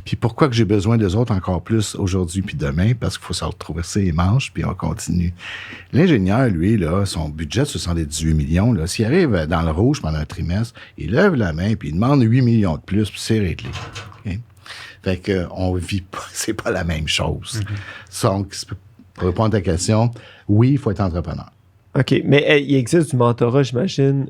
Puis pourquoi que j'ai besoin d'eux autres encore plus aujourd'hui puis demain, parce qu'il faut se retrouver ses manches, puis on continue. L'ingénieur, lui, là, son budget de 78 millions, là, s'il arrive dans le rouge pendant un trimestre, il lève la main, puis il demande 8 millions de plus, puis c'est réglé. Okay? Fait qu'on vit pas, c'est pas la même chose. Donc, pour répondre à ta question, oui, il faut être entrepreneur. OK, mais il existe du mentorat, j'imagine,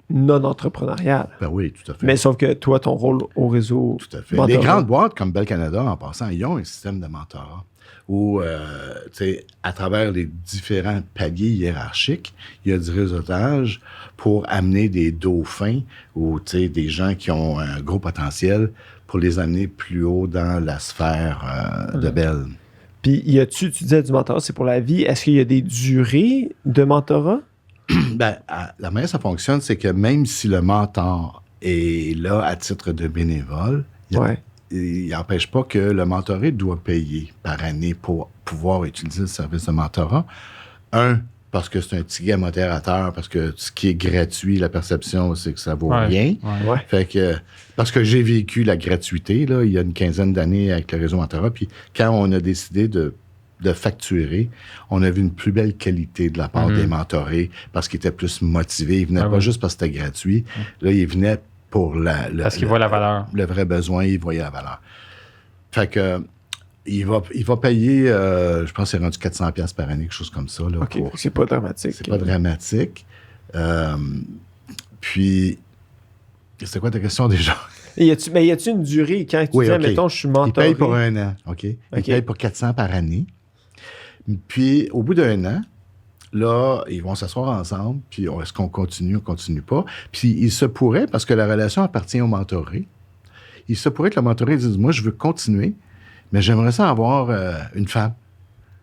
non entrepreneurial. Ben oui, tout à fait. Mais sauf que toi, ton rôle au réseau... Tout à fait. mentorat- Les grandes boîtes comme Bell Canada, en passant, ils ont un système de mentorat où, tu sais, à travers les différents paliers hiérarchiques, il y a du réseautage pour amener des dauphins ou, tu sais, des gens qui ont un gros potentiel pour les amener plus haut dans la sphère de Bell. Puis, tu disais du mentorat, c'est pour la vie. Est-ce qu'il y a des durées de mentorat? Ben, la manière ça fonctionne, c'est que même si le mentor est là à titre de bénévole, il n'empêche pas que le mentoré doit payer par année pour pouvoir utiliser le service de mentorat. Parce que c'est un ticket modérateur, parce que ce qui est gratuit, la perception, c'est que ça vaut rien. Ouais. Fait que, parce que j'ai vécu la gratuité, là, il y a une quinzaine d'années avec le réseau mentorat, puis quand on a décidé de facturer, on a vu une plus belle qualité de la part des mentorés, parce qu'ils étaient plus motivés. Ils venaient pas juste parce que c'était gratuit. Là, ils venaient pour parce qu'ils voient la valeur. Le vrai besoin, ils voyaient la valeur. Fait que, il va payer, je pense que c'est rendu 400$ par année, quelque chose comme ça. Là, OK, c'est pas dramatique. c'est pas dramatique. Puis, c'est quoi ta question déjà? Mais y a-tu une durée quand tu dis, mettons, je suis mentoré? Il paye pour 1 an, OK? Il paye pour 400 par année. Puis, au bout d'1 an, là, ils vont s'asseoir ensemble, puis est-ce qu'on continue, on continue pas? Puis, il se pourrait, parce que la relation appartient au mentoré, il se pourrait que le mentoré dise, moi, je veux continuer, mais j'aimerais ça avoir une femme.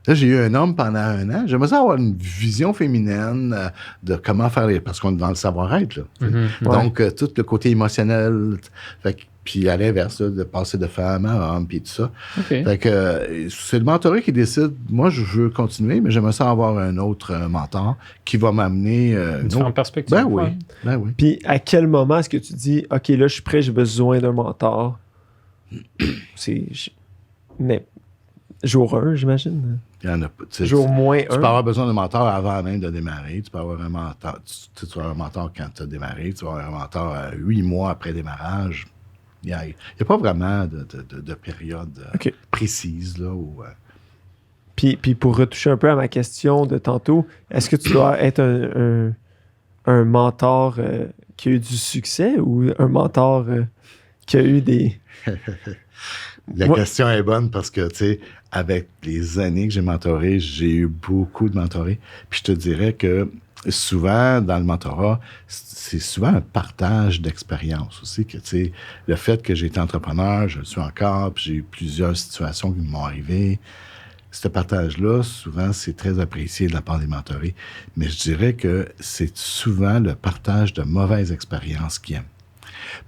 Là, j'ai eu un homme pendant 1 an. J'aimerais ça avoir une vision féminine de comment faire parce qu'on est dans le savoir-être, là. Donc, tout le côté émotionnel. Fait que Puis à l'inverse, là, de passer de femme à homme, puis tout ça. OK. Fait que c'est le mentoré qui décide. Moi, je veux continuer, mais j'aimerais ça avoir un autre mentor qui va m'amener... Une différente perspective. Ben oui, Ouais. ben oui. Puis à quel moment est-ce que tu dis, OK, là, je suis prêt, j'ai besoin d'un mentor? Mais jour 1, j'imagine. Il y en a pas. Tu sais, Jour moins tu peux 1. avoir besoin d'un mentor avant même de démarrer. Tu peux avoir un mentor, tu vas avoir un mentor quand tu as démarré. Tu vas avoir un mentor 8 mois après démarrage. Il n'y a pas vraiment de période OK. précise. Là, où, Puis pour retoucher un peu à ma question de tantôt, est-ce que tu dois être un mentor qui a eu du succès ou un mentor qui a eu des... La Ouais. question est bonne parce que, tu sais, avec les années que j'ai mentoré, j'ai eu beaucoup de mentorés. Puis je te dirais que souvent, dans le mentorat, c'est souvent un partage d'expérience aussi. Que, tu sais, le fait que j'ai été entrepreneur, je le suis encore, puis j'ai eu plusieurs situations qui m'ont arrivé. Ce partage-là, souvent, c'est très apprécié de la part des mentorés. Mais je dirais que c'est souvent le partage de mauvaises expériences qu'ils aiment.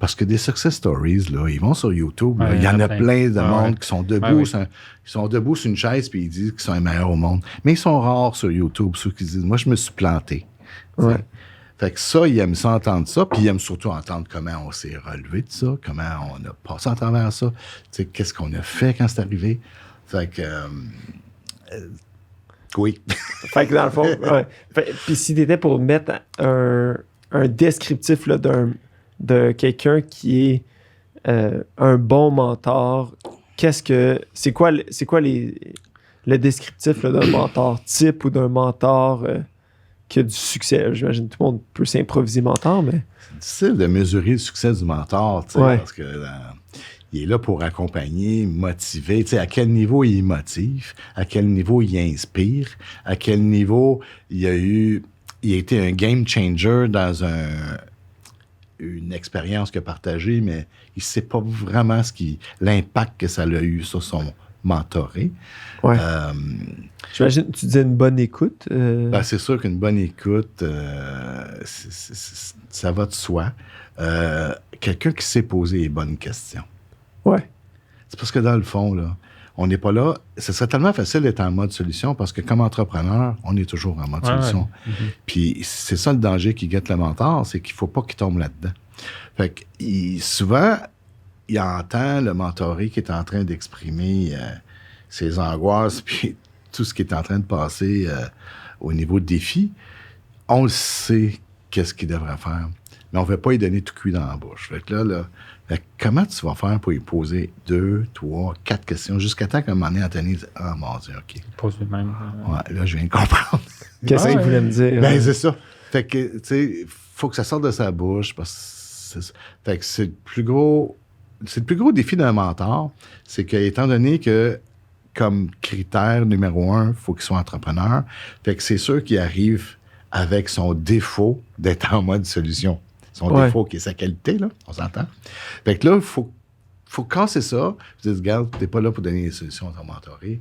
Parce que des success stories, là, ils vont sur YouTube. Là, Ouais, il y en a plein de Ah, monde ouais. qui sont debout, Ouais, oui. ils sont debout sur une chaise puis ils disent qu'ils sont les meilleurs au monde. Mais ils sont rares sur YouTube, ceux qui disent « Moi, je me suis planté. » Ouais. Fait que ça, ils aiment ça entendre ça, puis ils aiment surtout entendre comment on s'est relevé de ça, comment on a passé à travers ça, tu sais, qu'est-ce qu'on a fait quand c'est arrivé. Fait que... oui. Fait que dans le fond, ouais. Puis si t'étais pour mettre un descriptif là, de quelqu'un qui est un bon mentor, c'est quoi le descriptif là, d'un mentor type ou d'un mentor qui a du succès? J'imagine que tout le monde peut s'improviser mentor, mais... C'est difficile de mesurer le succès du mentor, tu sais, Ouais. parce que il est là pour accompagner, motiver. Tu sais, à quel niveau il motive, à quel niveau il inspire, à quel niveau il a été un game changer dans une expérience qu'il a partagée, mais il ne sait pas vraiment l'impact que ça a eu sur son mentoré. Ouais. J'imagine, tu disais une bonne écoute. Ben, c'est sûr qu'une bonne écoute, ça va de soi. Quelqu'un qui sait poser les bonnes questions. Ouais. C'est parce que dans le fond, là, on n'est pas là. Ce serait tellement facile d'être en mode solution parce que comme entrepreneur, on est toujours en mode solution. Ouais. Mm-hmm. Puis c'est ça le danger qui guette le mentor, c'est qu'il ne faut pas qu'il tombe là-dedans. Fait que souvent, il entend le mentoré qui est en train d'exprimer ses angoisses puis tout ce qui est en train de passer au niveau de défi. On le sait qu'est-ce qu'il devrait faire, mais on ne veut pas lui donner tout cuit dans la bouche. Fait que là, comment tu vas faire pour lui poser 2, 3, 4 questions jusqu'à temps qu'à un moment donné, Anthony dit « Ah, mon Dieu, OK. » Pose lui-même. Ouais, là, je viens de comprendre. Qu'est-ce Ouais. qu'il voulait me dire? Ben, c'est ça. Fait que, tu sais, faut que ça sorte de sa bouche parce que fait que c'est le plus gros défi d'un mentor, c'est que, étant donné que, comme critère numéro 1, il faut qu'il soit entrepreneur, fait que c'est sûr qu'il arrive avec son défaut d'être en mode solution. Son Ouais. défaut qui est sa qualité, là, on s'entend. Fait que là, il faut casser ça. Je dis, regarde, t'es pas là pour donner des solutions à ton mentoré.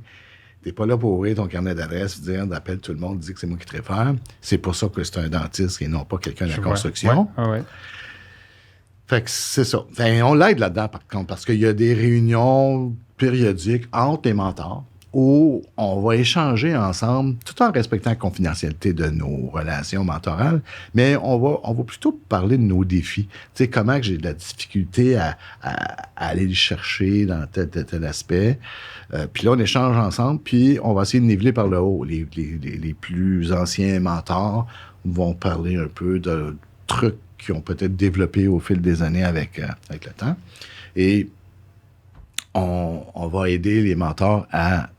T'es pas là pour ouvrir ton carnet d'adresse et dire, appelle tout le monde, dis que c'est moi qui te réfère. C'est pour ça que c'est un dentiste et non pas quelqu'un de la construction. Ouais. Fait que c'est ça. Fait, on l'aide là-dedans, par contre, parce qu'il y a des réunions périodiques entre les mentors où on va échanger ensemble, tout en respectant la confidentialité de nos relations mentorales, mais on va plutôt parler de nos défis. Tu sais, comment que j'ai de la difficulté à aller le chercher dans tel aspect. Puis là, on échange ensemble, puis on va essayer de niveler par le haut. Les plus anciens mentors vont parler un peu de trucs qui ont peut-être développé au fil des années avec le temps. Et on va aider les mentors à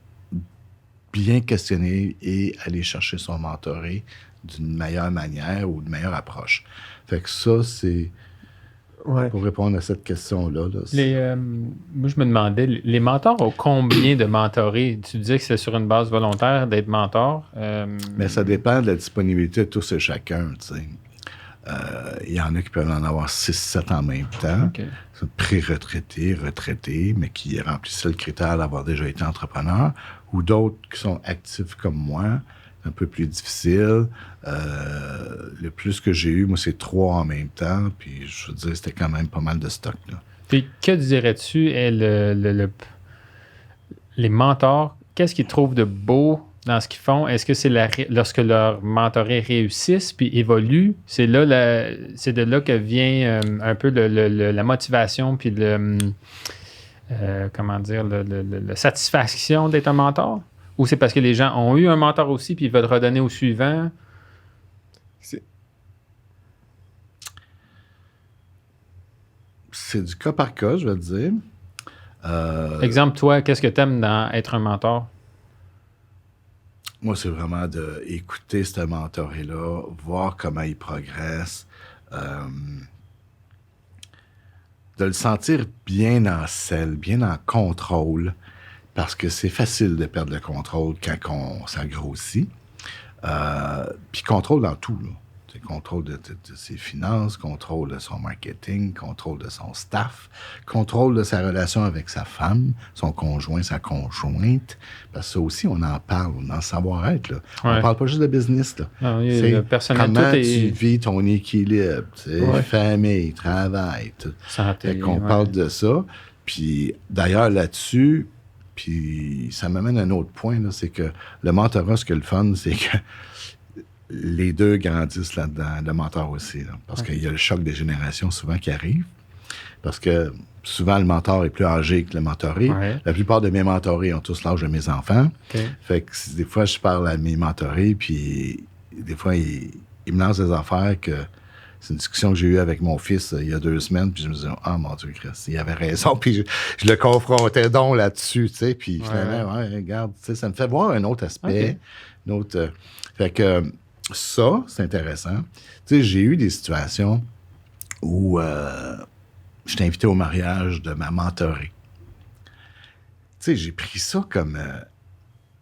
bien questionner et aller chercher son mentoré d'une meilleure manière ou d'une meilleure approche. Fait que ça, c'est pour répondre à cette question-là. Là, moi, je me demandais, les mentors ont combien de mentorés? Tu disais que c'est sur une base volontaire d'être mentor. Mais ça dépend de la disponibilité de tous et chacun, tu sais. Il y en a qui peuvent en avoir 6-7 en même temps. Okay. Pré-retraités, retraités, mais qui remplissaient le critère d'avoir déjà été entrepreneur, ou d'autres qui sont actifs comme moi, un peu plus difficile. Le plus que j'ai eu, moi, c'est 3 en même temps, puis je veux dire, c'était quand même pas mal de stock, là. Puis, que dirais-tu est les mentors, qu'est-ce qu'ils trouvent de beau dans ce qu'ils font? Est-ce que c'est lorsque leurs mentorés réussissent puis évoluent, c'est de là que vient un peu la motivation puis la satisfaction d'être un mentor? Ou c'est parce que les gens ont eu un mentor aussi puis ils veulent redonner au suivant? C'est du cas par cas, je vais te dire. Exemple, toi, qu'est-ce que tu aimes dans être un mentor? Moi, c'est vraiment d'écouter ce mentoré-là, voir comment il progresse, de le sentir bien en selle, bien en contrôle, parce que c'est facile de perdre le contrôle quand ça grossit. Puis contrôle dans tout, là. Contrôle de ses finances, contrôle de son marketing, contrôle de son staff, contrôle de sa relation avec sa femme, son conjoint, sa conjointe. Parce que ça aussi, on en parle, on en savoir-être. Là. Ouais. On parle pas juste de business. Là. Non, le personnel, comment tu vis ton équilibre, famille, travail. Santé. On parle de ça. Puis d'ailleurs, là-dessus, puis ça m'amène à un autre point, là, c'est que le mentorat, ce que le fun, c'est que les deux grandissent là-dedans, le mentor aussi. Là, parce qu'il y a le choc des générations souvent qui arrive. Parce que souvent, le mentor est plus âgé que le mentoré. Ouais. La plupart de mes mentorés ont tous l'âge de mes enfants. Okay. Fait que des fois, je parle à mes mentorés, puis des fois, ils me lancent des affaires que... C'est une discussion que j'ai eue avec mon fils il y a 2 semaines, puis je me disais, « Ah, mon Dieu, Christ, il avait raison. » Puis je le confrontais donc là-dessus, tu sais. Puis finalement, regarde, tu sais, ça me fait voir un autre aspect. Une autre, fait que... Ça, c'est intéressant. Tu sais, j'ai eu des situations où j'étais invité au mariage de ma mentorée. Tu sais, j'ai pris ça comme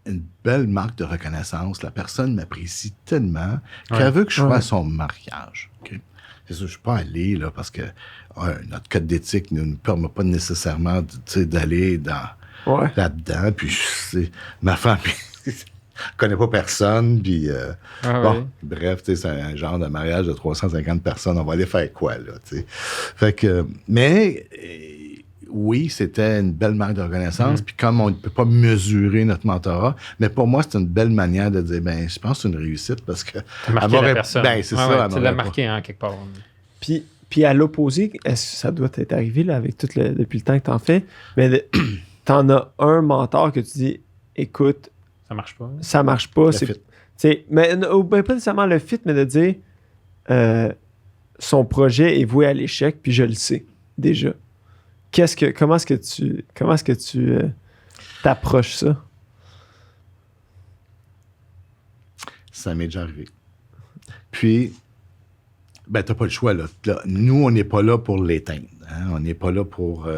une belle marque de reconnaissance. La personne m'apprécie tellement qu'elle veut que je sois à son mariage. Okay? C'est ça, je ne suis pas allé là, parce que notre code d'éthique ne nous permet pas nécessairement d'aller là-dedans. Puis, ma femme... Je connais pas personne, puis bref, c'est un genre de mariage de 350 personnes. On va aller faire quoi, là, tu sais? Fait que, mais oui, c'était une belle marque de reconnaissance, puis comme on ne peut pas mesurer notre mentorat, mais pour moi, c'est une belle manière de dire, ben, je pense que c'est une réussite, parce que... Marquer la personne. Ben, c'est ça. Tu l'as marqué, quelque part. Puis à l'opposé, est-ce que ça doit t'être arrivé, là, avec depuis le temps que t'en fais, mais t'en as un mentor que tu dis, écoute, ça marche pas. Ça marche pas. Mais pas nécessairement le fit, mais de dire son projet est voué à l'échec, puis je le sais déjà. Comment est-ce que tu t'approches ça? Ça m'est déjà arrivé. Puis, ben, t'as pas le choix, là. Nous, on n'est pas là pour l'éteindre. Hein? On n'est pas là pour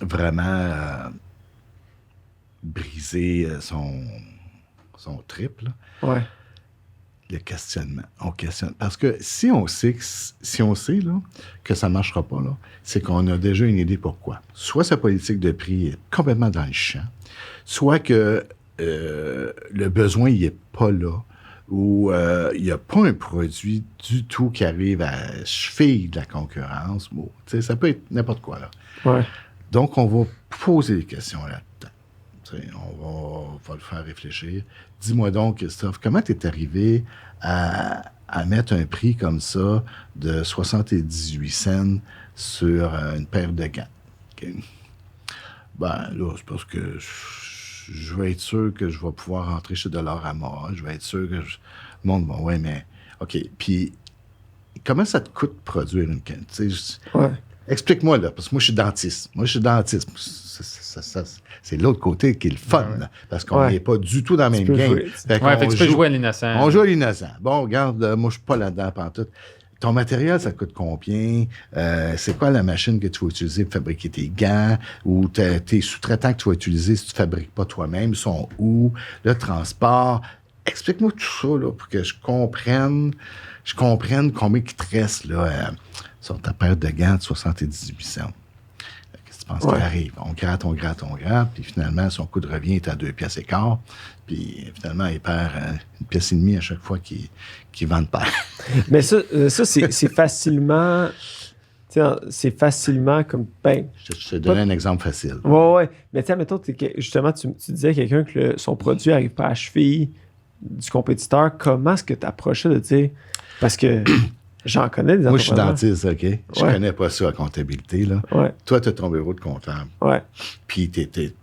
vraiment... briser son trip, là. Ouais. Le questionnement. On questionne. Parce que si on sait là, que ça ne marchera pas, là, c'est qu'on a déjà une idée pourquoi. Soit sa politique de prix est complètement dans le champ, soit que le besoin n'est pas là, ou il n'y a pas un produit du tout qui arrive à cheville de la concurrence. Bon, ça peut être n'importe quoi, là. Ouais. Donc, on va poser des questions là-dedans. On va le faire réfléchir. Dis-moi donc, Christophe, comment tu es arrivé à mettre un prix comme ça de 78 cents sur une paire de gants? Okay. Ben là, c'est parce que je vais être sûr que je vais pouvoir rentrer chez Dollarama. Je vais être sûr que le monde va... Ouais, mais... OK. Puis, comment ça te coûte produire une canne? Explique-moi, là, parce que moi, je suis dentiste. C'est l'autre côté qui est le fun, là, parce qu'on n'est pas du tout dans le même game. Fait que tu peux jouer à l'innocent. On joue à l'innocent. Bon, regarde, moi, je suis pas là-dedans pantoute. Ton matériel, ça coûte combien? C'est quoi la machine que tu vas utiliser pour fabriquer tes gants? Ou tes sous-traitants que tu vas utiliser si tu ne fabriques pas toi-même sont où? Le transport. Explique-moi tout ça, là, pour que je comprenne combien il te reste, là, sur ta paire de gants de 78 cents. Qu'est-ce que tu penses qui arrive? On gratte, puis finalement, son coût de revient est à 2,15 $, puis finalement, il perd 1,5 pièce à chaque fois qu'il vend de paire. Mais ça c'est facilement... c'est facilement comme, ben... Je te donne un exemple facile. Ouais. Mais tiens, mettons, justement, tu disais quelqu'un que son produit n'arrive pas à la cheville du compétiteur. Comment est-ce que tu approchais de dire... Parce que j'en connais des entrepreneurs. Moi, je suis dentiste, OK? Je connais pas ça, la comptabilité, là. Ouais. Toi, tu as ton bureau de comptable. Ouais. Puis t'es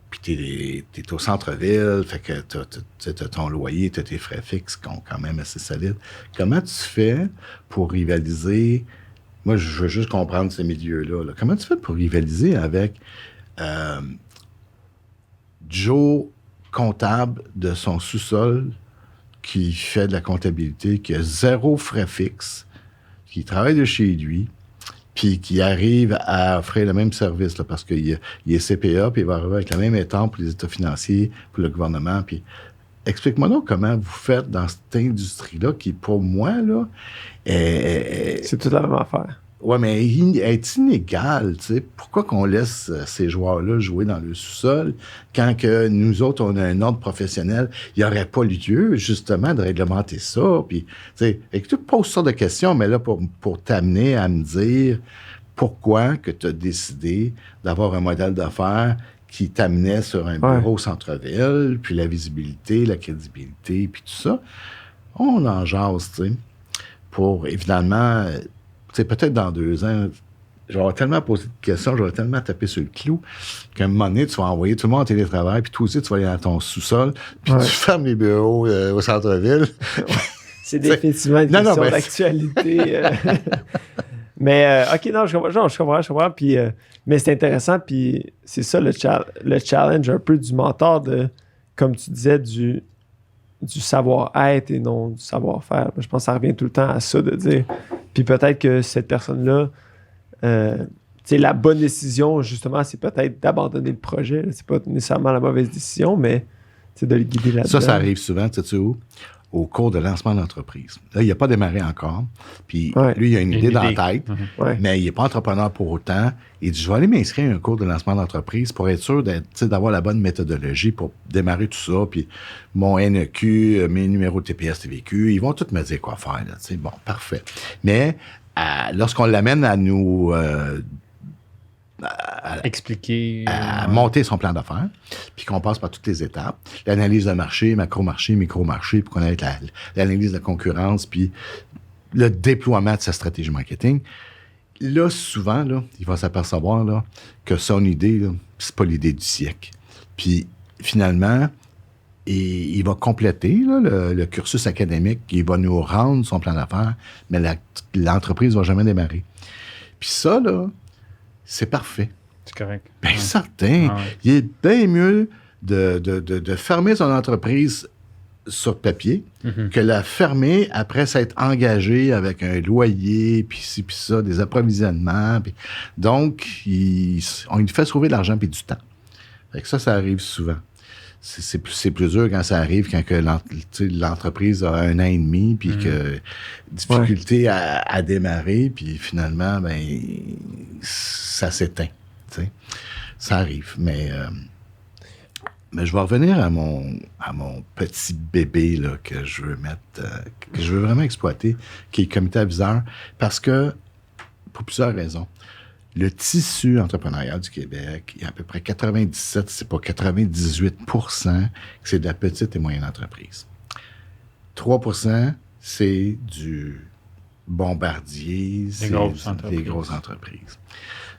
au centre-ville, fait que t'as ton loyer, t'as tes frais fixes qui sont quand même assez solides. Comment tu fais pour rivaliser... Moi, je veux juste comprendre ce milieu-là. Là. Comment tu fais pour rivaliser avec Joe, comptable de son sous-sol, qui fait de la comptabilité, qui a 0 frais fixes, qui travaille de chez lui, puis qui arrive à offrir le même service, là, parce qu'il est CPA, puis il va arriver avec la même étampe pour les états financiers, pour le gouvernement. Puis explique-moi donc comment vous faites dans cette industrie-là, qui, pour moi, là, c'est toute la même affaire. Oui, mais elle est inégale, tu sais. Pourquoi qu'on laisse ces joueurs-là jouer dans le sous-sol quand que nous autres, on a un ordre professionnel? Il n'y aurait pas lieu, justement, de réglementer ça. Puis, tu sais, et que tu poses ça de questions, mais là, pour t'amener à me dire pourquoi que tu as décidé d'avoir un modèle d'affaires qui t'amenait sur un bureau au centre-ville, puis la visibilité, la crédibilité, puis tout ça. On en jase, tu sais, pour, évidemment... Tu sais, peut-être dans 2 ans, j'aurais tellement posé de questions, j'aurais tellement tapé sur le clou qu'à un moment donné, tu vas envoyer tout le monde en télétravail, puis toi aussi, tu vas aller dans ton sous-sol, puis tu fermes les bureaux au centre-ville. C'est définitivement une question d'actualité. Mais, OK, non, je comprends. Puis, mais c'est intéressant, puis c'est ça le challenge un peu du mentor, comme tu disais, du savoir-être et non du savoir-faire. Je pense que ça revient tout le temps à ça, de dire... Puis peut-être que cette personne-là, la bonne décision, justement, c'est peut-être d'abandonner le projet. C'est pas nécessairement la mauvaise décision, mais de le guider là-dedans. Ça arrive souvent, tu sais où? Au cours de lancement d'entreprise. Là, il n'a pas démarré encore. Puis lui, il a une idée dans la tête, mais il n'est pas entrepreneur pour autant. Il dit, je vais aller m'inscrire à un cours de lancement d'entreprise pour être sûr d'avoir la bonne méthodologie pour démarrer tout ça. Puis mon NEQ, mes numéros de TPS, TVQ, ils vont tous me dire quoi faire. Là, bon, parfait. Mais lorsqu'on l'amène à nous... expliquer. À monter son plan d'affaires, puis qu'on passe par toutes les étapes. L'analyse de marché, macro-marché, micro-marché, puis qu'on ait l'analyse de la concurrence, puis le déploiement de sa stratégie marketing. Là, souvent, là, il va s'apercevoir là, que son idée, là, c'est pas l'idée du siècle. Puis, finalement, il va compléter là, le cursus académique, il va nous rendre son plan d'affaires, mais l'entreprise va jamais démarrer. Puis ça, là, c'est parfait. C'est correct. Bien certain. Il est bien mieux de fermer son entreprise sur papier que la fermer après s'être engagé avec un loyer, puis ci, puis ça, des approvisionnements. Puis... Donc, on lui fait sauver de l'argent puis du temps. Fait que ça arrive souvent. C'est plus dur quand ça arrive, quand que l'entreprise a 1 an et demi, puis que difficulté à démarrer, puis finalement, ben ça s'éteint. T'sais. Ça arrive. Mais je vais revenir à mon petit bébé là, que je veux mettre, que je veux vraiment exploiter, qui est le comité aviseur, parce que, pour plusieurs raisons. Le tissu entrepreneurial du Québec, il y a à peu près 97, c'est pas 98% que c'est de la petite et moyenne entreprise. 3%, c'est du bombardier, c'est des grosses entreprises.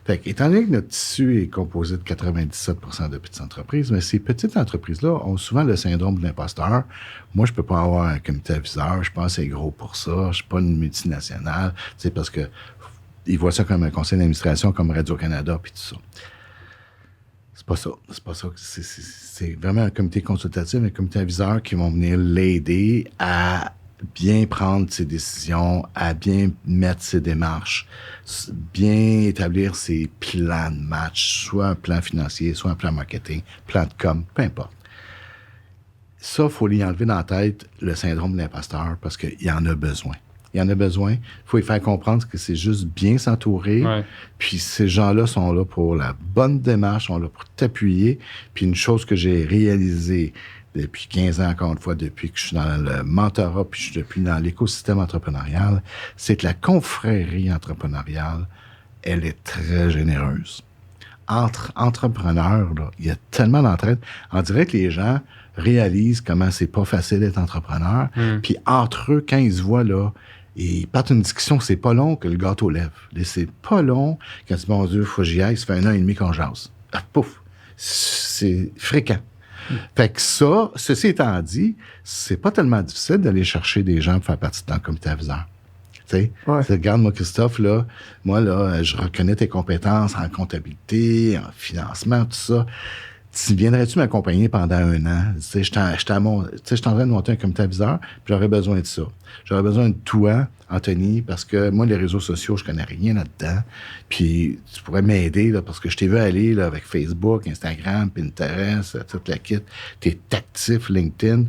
Fait que, étant donné que notre tissu est composé de 97% de petites entreprises, mais ces petites entreprises-là ont souvent le syndrome de l'imposteur. Moi, je peux pas avoir un comité aviseur, je pense que c'est gros pour ça, je suis pas une multinationale, tu sais, parce que ils voient ça comme un conseil d'administration, comme Radio-Canada, puis tout ça. C'est pas ça. C'est vraiment un comité consultatif, un comité aviseur qui vont venir l'aider à bien prendre ses décisions, à bien mettre ses démarches, bien établir ses plans de match, soit un plan financier, soit un plan marketing, plan de com, peu importe. Ça, il faut lui enlever dans la tête le syndrome de l'imposteur parce qu'il y en a besoin. Il y en a besoin. Il faut lui faire comprendre que c'est juste bien s'entourer. Ouais. Puis ces gens-là sont là pour la bonne démarche, sont là pour t'appuyer. Puis une chose que j'ai réalisée depuis 15 ans, encore une fois, depuis que je suis dans le mentorat, puis depuis dans l'écosystème entrepreneurial, c'est que la confrérie entrepreneuriale elle est très généreuse. Entre entrepreneurs, là, il y a tellement d'entraide. On dirait que les gens réalisent comment c'est pas facile d'être entrepreneur. Puis entre eux, quand ils se voient, là, ils partent une discussion, c'est pas long que le gâteau lève. C'est pas long quand tu dis, mon Dieu, faut que j'y aille, ça fait 1 an et demi qu'on jase. Ah, pouf! C'est fréquent. Fait que ça, ceci étant dit, c'est pas tellement difficile d'aller chercher des gens pour faire partie de ton comité aviseur. Tu sais, regarde-moi, Christophe, là, moi, là, je reconnais tes compétences en comptabilité, en financement, tout ça. Viendrais-tu m'accompagner pendant 1 an? Tu sais, je suis en train de monter un comité aviseur, puis j'aurais besoin de ça. J'aurais besoin de toi, Anthony, parce que moi, les réseaux sociaux, je connais rien là-dedans. Puis tu pourrais m'aider, là, parce que je t'ai vu aller là, avec Facebook, Instagram, Pinterest, toute la kit. T'es actif, LinkedIn.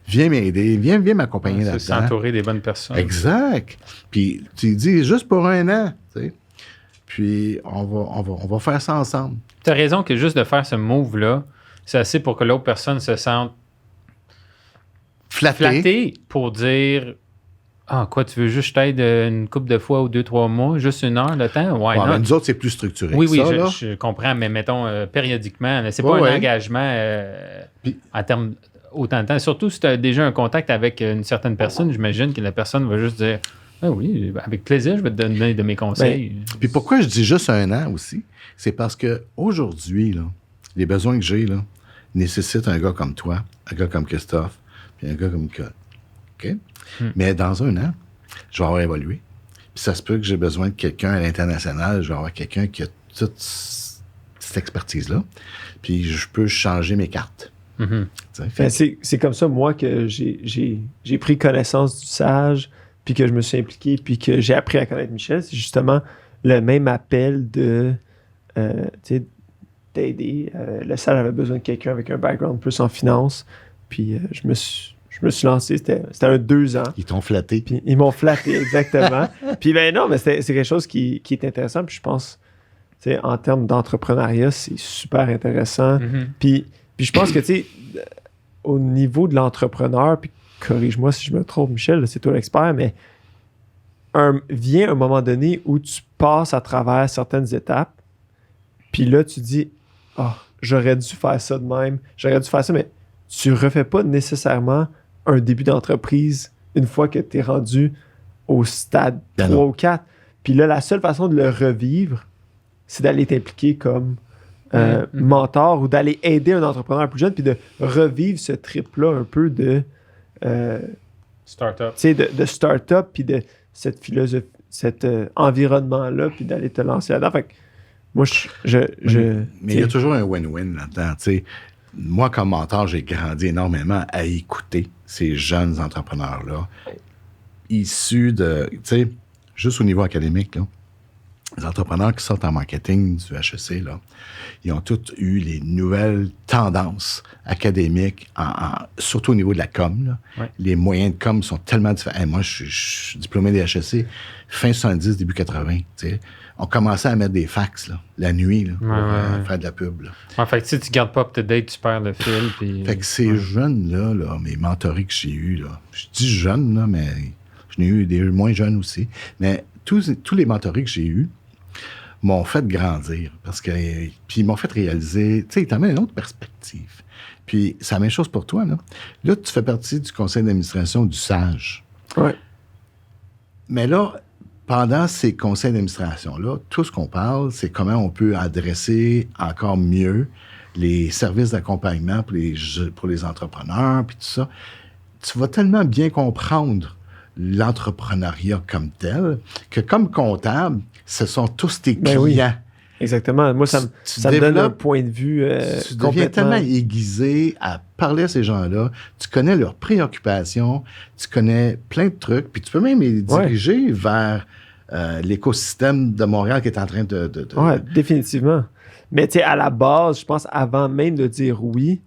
Viens m'aider, viens m'accompagner là-dedans. C'est s'entourer des bonnes personnes. Exact. Puis tu dis juste pour 1 an, tu sais. Puis on va faire ça ensemble. Tu as raison que juste de faire ce move-là, c'est assez pour que l'autre personne se sente flattée pour dire ah, quoi, tu veux juste que je t'aide une couple de fois ou 2-3 mois, juste 1 heure le temps? Ouais, mais nous autres, c'est plus structuré. Oui, ça, je comprends, mais mettons périodiquement. Là, c'est pas un engagement à terme autant de temps. Surtout si tu as déjà un contact avec une certaine personne, j'imagine que la personne va juste dire ah oui, avec plaisir, je vais te donner de mes conseils. Puis pourquoi je dis juste 1 an aussi? C'est parce que aujourd'hui, là, les besoins que j'ai là, nécessitent un gars comme toi, un gars comme Christophe, puis un gars comme Cole. OK? Mais dans 1 an, je vais avoir évolué. Puis ça se peut que j'ai besoin de quelqu'un à l'international. Je vais avoir quelqu'un qui a toute cette expertise-là. Puis je peux changer mes cartes. C'est comme ça, moi, que j'ai pris connaissance du SAGE, puis que je me suis impliqué, puis que j'ai appris à connaître Michel. C'est justement le même appel de d'aider. Le SAGE avait besoin de quelqu'un avec un background plus en finance. Puis je me suis lancé, c'était un 2 ans. Ils t'ont flatté. Puis ils m'ont flatté, exactement. Puis ben non, mais c'est quelque chose qui est intéressant. Puis je pense, en termes d'entrepreneuriat, c'est super intéressant. Puis je pense que, au niveau de l'entrepreneur, puis corrige-moi si je me trompe, Michel, là, c'est toi l'expert, mais vient un moment donné où tu passes à travers certaines étapes, puis là, tu dis « Ah, j'aurais dû faire ça de même, j'aurais dû faire ça », mais tu refais pas nécessairement un début d'entreprise une fois que tu es rendu au stade 3 ou 4. Puis là, la seule façon de le revivre, c'est d'aller t'impliquer comme mentor ou d'aller aider un entrepreneur plus jeune, puis de revivre ce trip-là un peu de startup. De startup, puis de cette philosophie, cet environnement-là, puis d'aller te lancer là-dedans. Fait que moi, mais il y a toujours un win-win là-dedans. T'sais. Moi, comme mentor, j'ai grandi énormément à écouter ces jeunes entrepreneurs-là, issus de, tu sais, juste au niveau académique, là, les entrepreneurs qui sortent en marketing du HEC, là, ils ont tous eu les nouvelles tendances académiques, surtout au niveau de la com. Là. Les moyens de com sont tellement différents. Moi, je suis diplômé des HEC, fin 70, début 80. T'sais. On commençait à mettre des fax là, la nuit là, pour faire de la pub. Là. Fait que si tu ne gardes pas up-to-date, tu perds le fil. Puis, fait que ces jeunes-là, mes mentorés que j'ai eus, là, je dis jeunes, là, mais je n'ai eu des moins jeunes aussi, mais tous les mentorés que j'ai eus m'ont fait grandir parce que puis ils m'ont fait réaliser, tu sais, ils t'amènent une autre perspective. Puis c'est la même chose pour toi. Là, tu fais partie du conseil d'administration du SAGE. Oui. Mais là, pendant ces conseils d'administration-là, tout ce qu'on parle, c'est comment on peut adresser encore mieux les services d'accompagnement pour les entrepreneurs, puis tout ça. Tu vas tellement bien comprendre l'entrepreneuriat comme tel que comme comptable, ce sont tous tes clients. Oui. Exactement. Moi, ça me donne un point de vue tu deviens tellement aiguisé à parler à ces gens-là. Tu connais leurs préoccupations, tu connais plein de trucs, puis tu peux même les diriger vers l'écosystème de Montréal qui est en train de... Oui, définitivement. Mais tu sais, à la base, je pense, avant même de dire oui,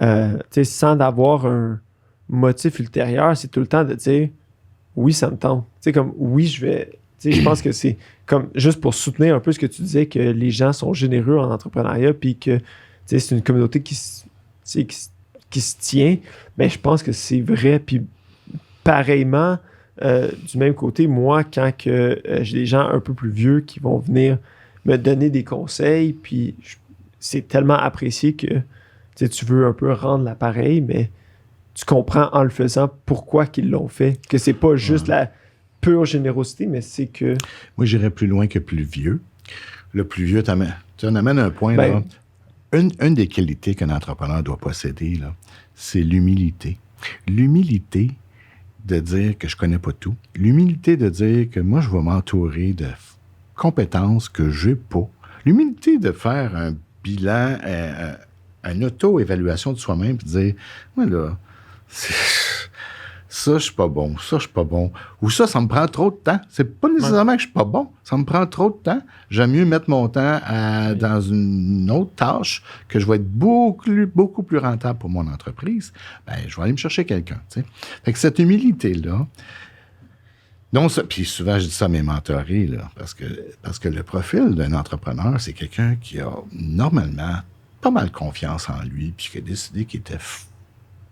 tu sais, sans d'avoir un motif ultérieur, c'est tout le temps de dire oui, ça me tente. Tu sais, comme oui, je vais... Tu sais, je pense que c'est comme juste pour soutenir un peu ce que tu disais, que les gens sont généreux en entrepreneuriat, puis que c'est une communauté qui se tient. Mais je pense que c'est vrai. Puis pareillement, du même côté, moi, quand j'ai des gens un peu plus vieux qui vont venir me donner des conseils, puis c'est tellement apprécié que tu veux un peu rendre l'appareil, mais tu comprends en le faisant pourquoi qu'ils l'ont fait. Que c'est pas juste la pure générosité, mais c'est que... Moi, j'irais plus loin que plus vieux. Le plus vieux, tu en amènes un point, là. Une des qualités qu'un entrepreneur doit posséder, là, c'est l'humilité. L'humilité de dire que je connais pas tout. L'humilité de dire que moi, je vais m'entourer de compétences que j'ai pas. L'humilité de faire un bilan, une auto-évaluation de soi-même, puis de dire, moi, là, ça, je suis pas bon, ça, je suis pas bon. Ou ça me prend trop de temps. C'est pas nécessairement que je suis pas bon, ça me prend trop de temps. J'aime mieux mettre mon temps dans une autre tâche que je vais être beaucoup plus rentable pour mon entreprise. Ben, je vais aller me chercher quelqu'un, tu sais. Fait que cette humilité-là, non, ça, puis souvent, je dis ça à mes mentorés, là, parce que le profil d'un entrepreneur, c'est quelqu'un qui a normalement pas mal confiance en lui, puis qui a décidé qu'il était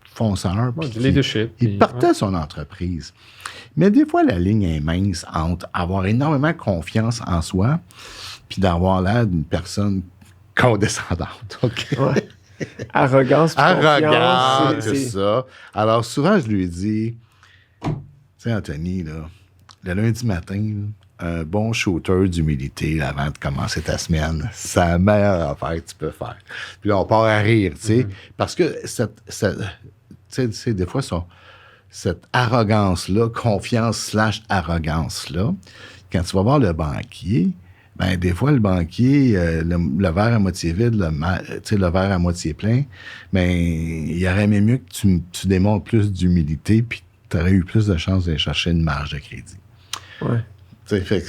fonceur. Du leadership. Il partait son entreprise. Mais des fois, la ligne est mince entre avoir énormément confiance en soi puis d'avoir l'air d'une personne condescendante. OK? Ouais. Arrogance, Arrogance, c'est ça. Alors, souvent, je lui dis, tu sais, Anthony, là, le lundi matin, là, un bon shooter d'humilité là, avant de commencer ta semaine, c'est la meilleure affaire que tu peux faire. Puis là, on part à rire, tu sais, parce que tu sais, des fois, cette arrogance-là, confiance/arrogance-là, quand tu vas voir le banquier, ben des fois, le banquier, le verre à moitié vide, le verre à moitié plein, ben il aurait aimé mieux que tu démontres plus d'humilité, puis tu aurais eu plus de chances d'aller chercher une marge de crédit. Ouais. Fait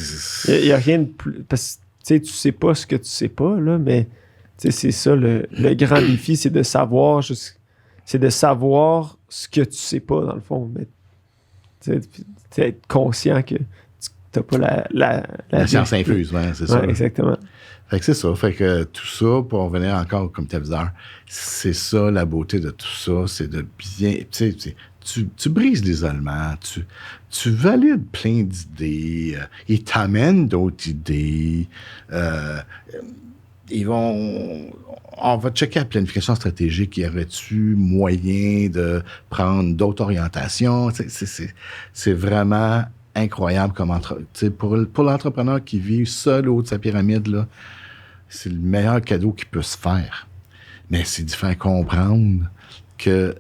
il n'y a rien de plus... Parce que tu sais pas ce que tu sais pas, là, mais c'est ça, le grand défi, c'est de savoir c'est de savoir ce que tu sais pas, dans le fond. Mais être conscient que tu n'as pas la science infuse, ouais, c'est ça. Ouais, exactement. Fait que c'est ça. Fait que tout ça, pour en revenir encore au comité aviseur, c'est ça, la beauté de tout ça, c'est de bien... Tu brises l'isolement, tu valides plein d'idées, ils t'amènent d'autres idées, on va checker la planification stratégique, y aurait-tu moyen de prendre d'autres orientations? C'est vraiment incroyable pour l'entrepreneur qui vit seul au haut de sa pyramide, là, c'est le meilleur cadeau qu'il peut se faire. Mais c'est de faire comprendre que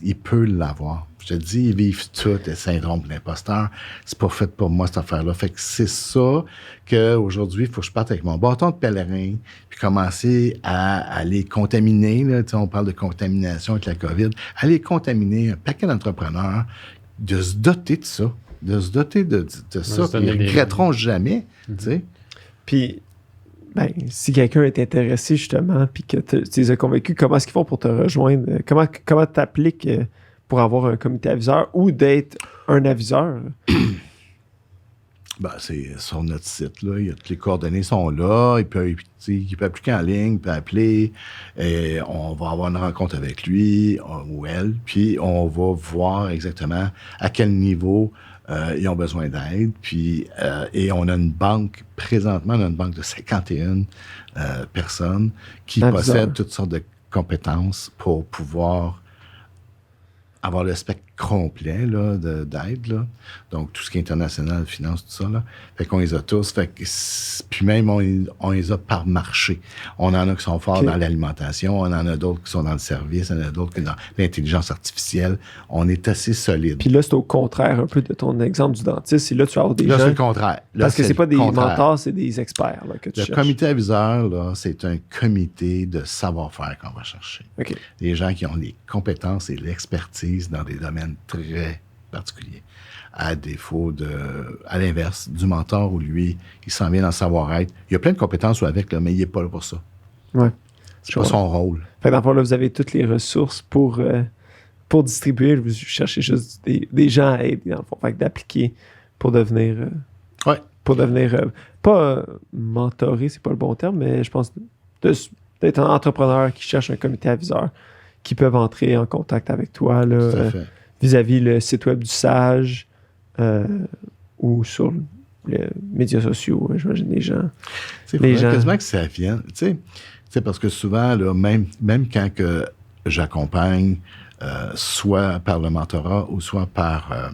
il peut l'avoir. Je te dis, ils vivent tout le syndrome de l'imposteur. C'est pas fait pour moi, cette affaire-là. Fait que c'est ça qu'aujourd'hui, il faut que je parte avec mon bâton de pèlerin puis commencer à les contaminer. Là. On parle de contamination avec la COVID. Aller contaminer un paquet d'entrepreneurs, de se doter de ça. De se doter de ça. Ils ne regretteront jamais. Puis, ben, si quelqu'un est intéressé, justement, puis que tu les as convaincus, comment est-ce qu'ils font pour te rejoindre? Comment tu appliques pour avoir un comité aviseur ou d'être un aviseur? Ben, c'est sur notre site, là. Toutes les coordonnées sont là. Il peut appliquer en ligne, il peut appeler. Et on va avoir une rencontre avec lui ou elle. Puis, on va voir exactement à quel niveau ils ont besoin d'aide. Puis, et on a une banque, présentement, on a une banque de 51 personnes qui possèdent toutes sortes de compétences pour pouvoir avoir le spectre complet là, d'aide. Là. Donc, tout ce qui est international, finance, tout ça. Là. Fait qu'on les a tous. Puis même, on les a par marché. On en a qui sont forts dans l'alimentation, on en a d'autres qui sont dans le service, on en a d'autres qui sont dans l'intelligence artificielle. On est assez solide. Puis là, c'est au contraire un peu de ton exemple du dentiste. Et là, tu vas avoir des gens... Là, c'est le contraire. Là, parce que c'est pas des mentors, c'est des experts là, que tu cherches. Le comité aviseur, là, c'est un comité de savoir-faire qu'on va chercher. Okay. Des gens qui ont les compétences et l'expertise dans des domaines très particuliers. À défaut à l'inverse, du mentor où lui, il s'en vient dans le savoir-être. Il y a plein de compétences avec, là, mais il n'est pas là pour ça. Ouais. C'est pas son rôle. Fait que dans le fond, là, vous avez toutes les ressources pour distribuer. Vous cherchez juste des gens à aider, dans le fond. Fait que d'appliquer pour devenir... ouais. Pour devenir... pas mentoré, c'est pas le bon terme, mais je pense d'être un entrepreneur qui cherche un comité aviseur qui peuvent entrer en contact avec toi, là, tout à fait. vis-à-vis le site web du SAGE ou sur les médias sociaux, j'imagine les gens. Les gens quasiment que ça vienne. Tu sais, parce que souvent, là, même quand que j'accompagne, soit par le mentorat ou soit par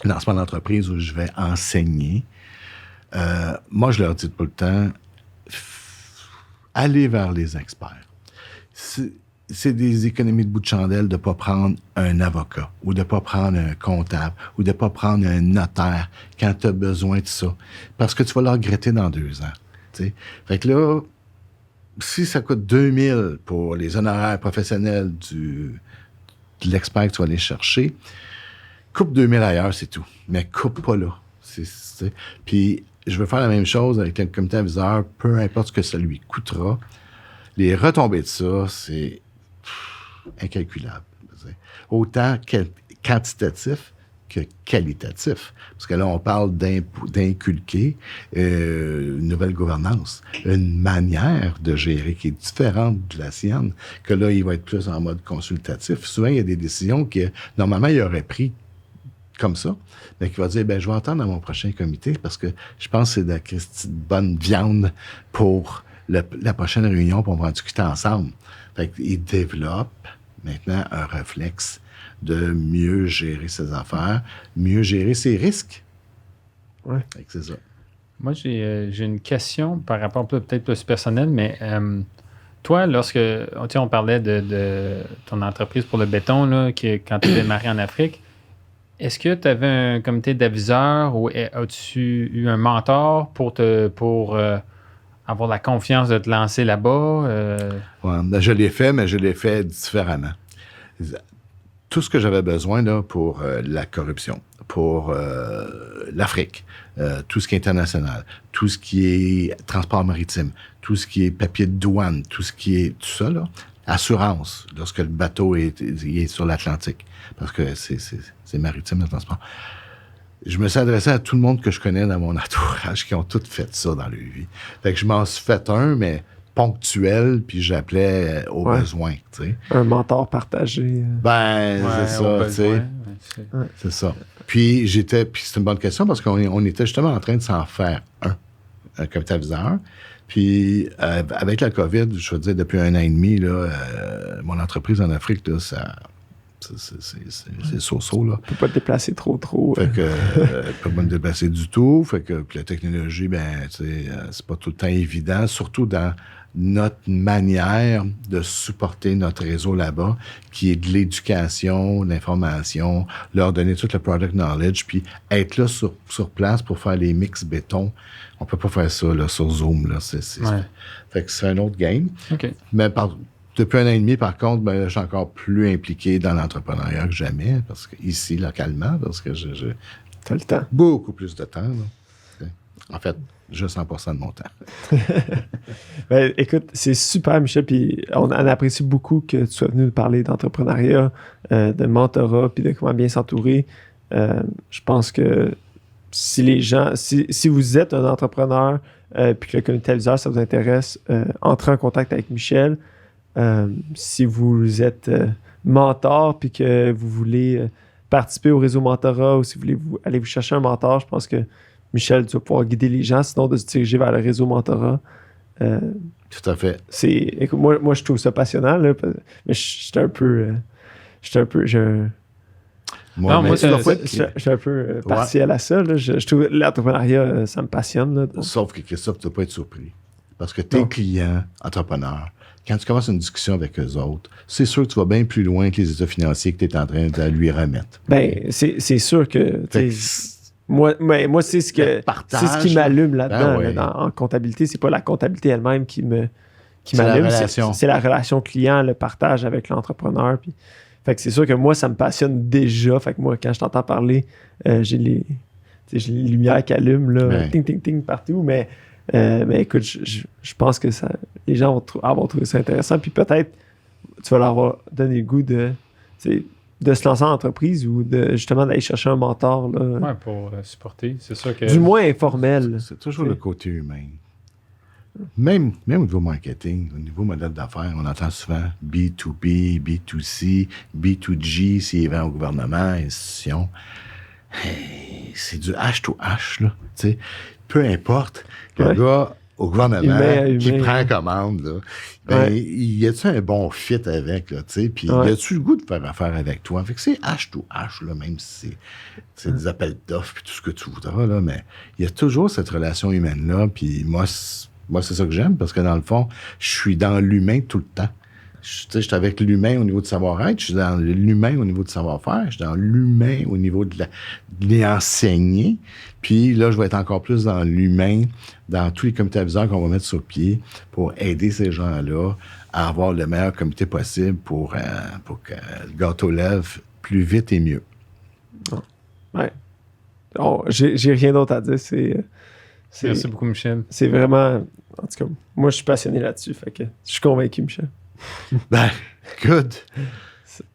lancement d'entreprise où je vais enseigner, moi, je leur dis tout le temps, allez vers les experts. C'est des économies de bout de chandelle de ne pas prendre un avocat ou de ne pas prendre un comptable ou de ne pas prendre un notaire quand tu as besoin de ça. Parce que tu vas le regretter dans 2 ans. T'sais. Fait que là, si ça coûte 2000 pour les honoraires professionnels de l'expert que tu vas aller chercher, coupe 2000 ailleurs, c'est tout. Mais coupe pas là. Puis, je veux faire la même chose avec le comité aviseur, peu importe ce que ça lui coûtera. Les retombées de ça, c'est incalculable. Autant quantitatif que qualitatif. Parce que là, on parle d'inculquer une nouvelle gouvernance, une manière de gérer qui est différente de la sienne, que là, il va être plus en mode consultatif. Souvent, il y a des décisions que, normalement, il aurait pris comme ça, mais qui va dire, je vais entendre dans mon prochain comité parce que je pense que c'est de la bonne viande pour la prochaine réunion, pour on va en discuter ensemble. Fait qu'il développe maintenant un réflexe de mieux gérer ses affaires, mieux gérer ses risques. Ouais. Fait que c'est ça. Moi, j'ai une question par rapport peut-être plus personnel, mais toi, lorsque on parlait de ton entreprise pour le béton, là, quand tu as démarré en Afrique, est-ce que tu avais un comité d'aviseurs ou as-tu eu un mentor pour avoir la confiance de te lancer là-bas? Ouais, je l'ai fait, mais je l'ai fait différemment. Tout ce que j'avais besoin là, pour la corruption, pour l'Afrique, tout ce qui est international, tout ce qui est transport maritime, tout ce qui est papier de douane, tout ce qui est tout ça, là, assurance, lorsque le bateau est sur l'Atlantique, parce que c'est maritime le transport. Je me suis adressé à tout le monde que je connais dans mon entourage qui ont tous fait ça dans leur vie. Fait que je m'en suis fait un, mais ponctuel, puis j'appelais aux besoins, tu sais. Un mentor partagé. C'est ça, tu sais. C'est ça. Puis c'est une bonne question parce qu'on était justement en train de s'en faire un comité aviseur. Puis avec la COVID, je veux dire, depuis 1 an et demi, là, mon entreprise en Afrique, là, c'est so-so, là. On peut pas te déplacer trop. Fait que, peut pas me déplacer du tout. Fait que, puis la technologie, c'est pas tout le temps évident, surtout dans notre manière de supporter notre réseau là-bas, qui est de l'éducation, de l'information, leur donner tout le product knowledge, puis être là sur place pour faire les mix béton. On peut pas faire ça là, sur Zoom. Là. Fait que c'est un autre game. Okay. Mais depuis 1 an et demi, par contre, je suis encore plus impliqué dans l'entrepreneuriat que jamais, parce que ici, localement, parce que t'as le temps. Beaucoup plus de temps. Là. En fait, juste 100% de mon temps. Écoute, c'est super, Michel, puis on apprécie beaucoup que tu sois venu nous parler d'entrepreneuriat, de mentorat, puis de comment bien s'entourer. Je pense que si les gens, si vous êtes un entrepreneur, puis que le comité aviseur, ça vous intéresse, entrez en contact avec Michel. Si vous êtes mentor puis que vous voulez participer au réseau mentorat ou si vous voulez aller vous chercher un mentor, je pense que Michel, tu vas pouvoir guider les gens, sinon de se diriger vers le réseau mentorat. Tout à fait. Écoute, moi, je trouve ça passionnant, là, mais je suis un peu... Moi, je suis un peu partiel à ça. Là. Je trouve l'entrepreneuriat, ça me passionne. Là, sauf que Christophe, tu ne dois pas être surpris. Parce que tes clients, entrepreneurs, quand tu commences une discussion avec eux autres, c'est sûr que tu vas bien plus loin que les états financiers que tu es en train de lui remettre. C'est sûr que... Moi, c'est ce qui m'allume là-dedans. Ouais. En comptabilité, c'est pas la comptabilité elle-même qui m'allume. C'est la relation client, le partage avec l'entrepreneur. Puis, fait que c'est sûr que moi, ça me passionne déjà. Fait que moi, quand je t'entends parler, j'ai les lumières qui allument, là, ting, ting, ting, partout. Mais écoute, je pense que les gens vont trouver ça intéressant. Puis peut-être, tu vas leur donner le goût de se lancer en entreprise ou justement d'aller chercher un mentor. Là, pour supporter. C'est sûr que... Du moins informel. C'est toujours le côté humain. Même au niveau marketing, au niveau modèle d'affaires, on entend souvent B2B, B2C, B2G, s'il vend au gouvernement, institutions. Hey, c'est du H to H, là. Tu sais, peu importe, le gars au gouvernement qui prend commande, là, ben, y a-tu un bon fit avec, là, tu sais, puis y a-tu le goût de faire affaire avec toi? Fait que c'est H to H, là, même si c'est des appels d'offres puis tout ce que tu voudras, là, mais il y a toujours cette relation humaine-là, puis moi, c'est ça que j'aime, parce que dans le fond, je suis dans l'humain tout le temps. Je suis avec l'humain au niveau de savoir-être, je suis dans l'humain au niveau de savoir-faire, je suis dans l'humain au niveau de les enseigner. Puis là, je vais être encore plus dans l'humain, dans tous les comités aviseurs qu'on va mettre sur pied pour aider ces gens-là à avoir le meilleur comité possible pour que le gâteau lève plus vite et mieux. Ouais. J'ai rien d'autre à dire. Merci beaucoup, Michel. C'est vraiment... En tout cas, moi, je suis passionné là-dessus. Fait que je suis convaincu, Michel. Ben, good.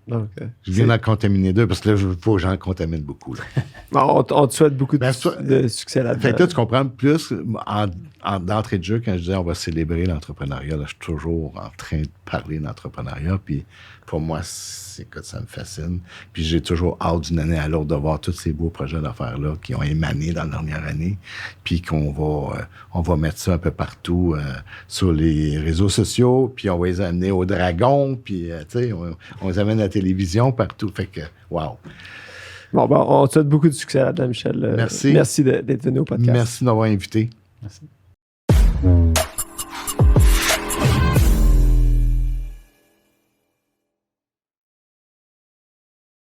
Donc, je viens d'en contaminer 2 parce que là, il faut que j'en contamine beaucoup. Là. On te souhaite beaucoup de succès là-dedans. Fait que là, tu comprends plus d'entrée de jeu quand je dis on va célébrer l'entrepreneuriat. Là, je suis toujours en train de parler d'entrepreneuriat. Puis pour moi, écoute, ça me fascine. Puis j'ai toujours hâte d'une année à l'autre de voir tous ces beaux projets d'affaires-là qui ont émané dans la dernière année. Puis qu'on va mettre ça un peu partout sur les réseaux sociaux. Puis on va les amener au Dragon. Puis, tu sais, on les amène à la télévision partout. Fait que, wow. Bon, on te souhaite beaucoup de succès là-dedans, Michel. Merci. Merci d'être venu au podcast. Merci de m'avoir invité. Merci.